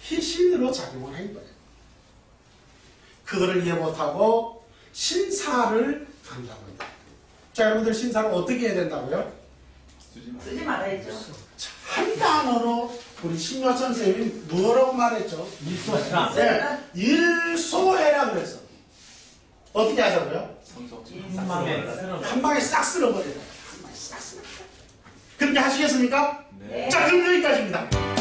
희신으로 작용을 한 거예요. 그거를 이해 못하고 신사를 간다고 해요. 자, 여러분들 신사를 어떻게 해야 된다고요? 쓰지 말아야죠. 자, 한 단어로 우리 신여천 선생님이 뭐라고 말했죠? 일소해라. 네, 일소해라 그래서 어떻게 하자고요? 성적 한 방에 싹 쓸어버려요. 한 방에 싹 쓸어버려요. 그렇게 하시겠습니까? 네. 자, 그럼 여기까지입니다.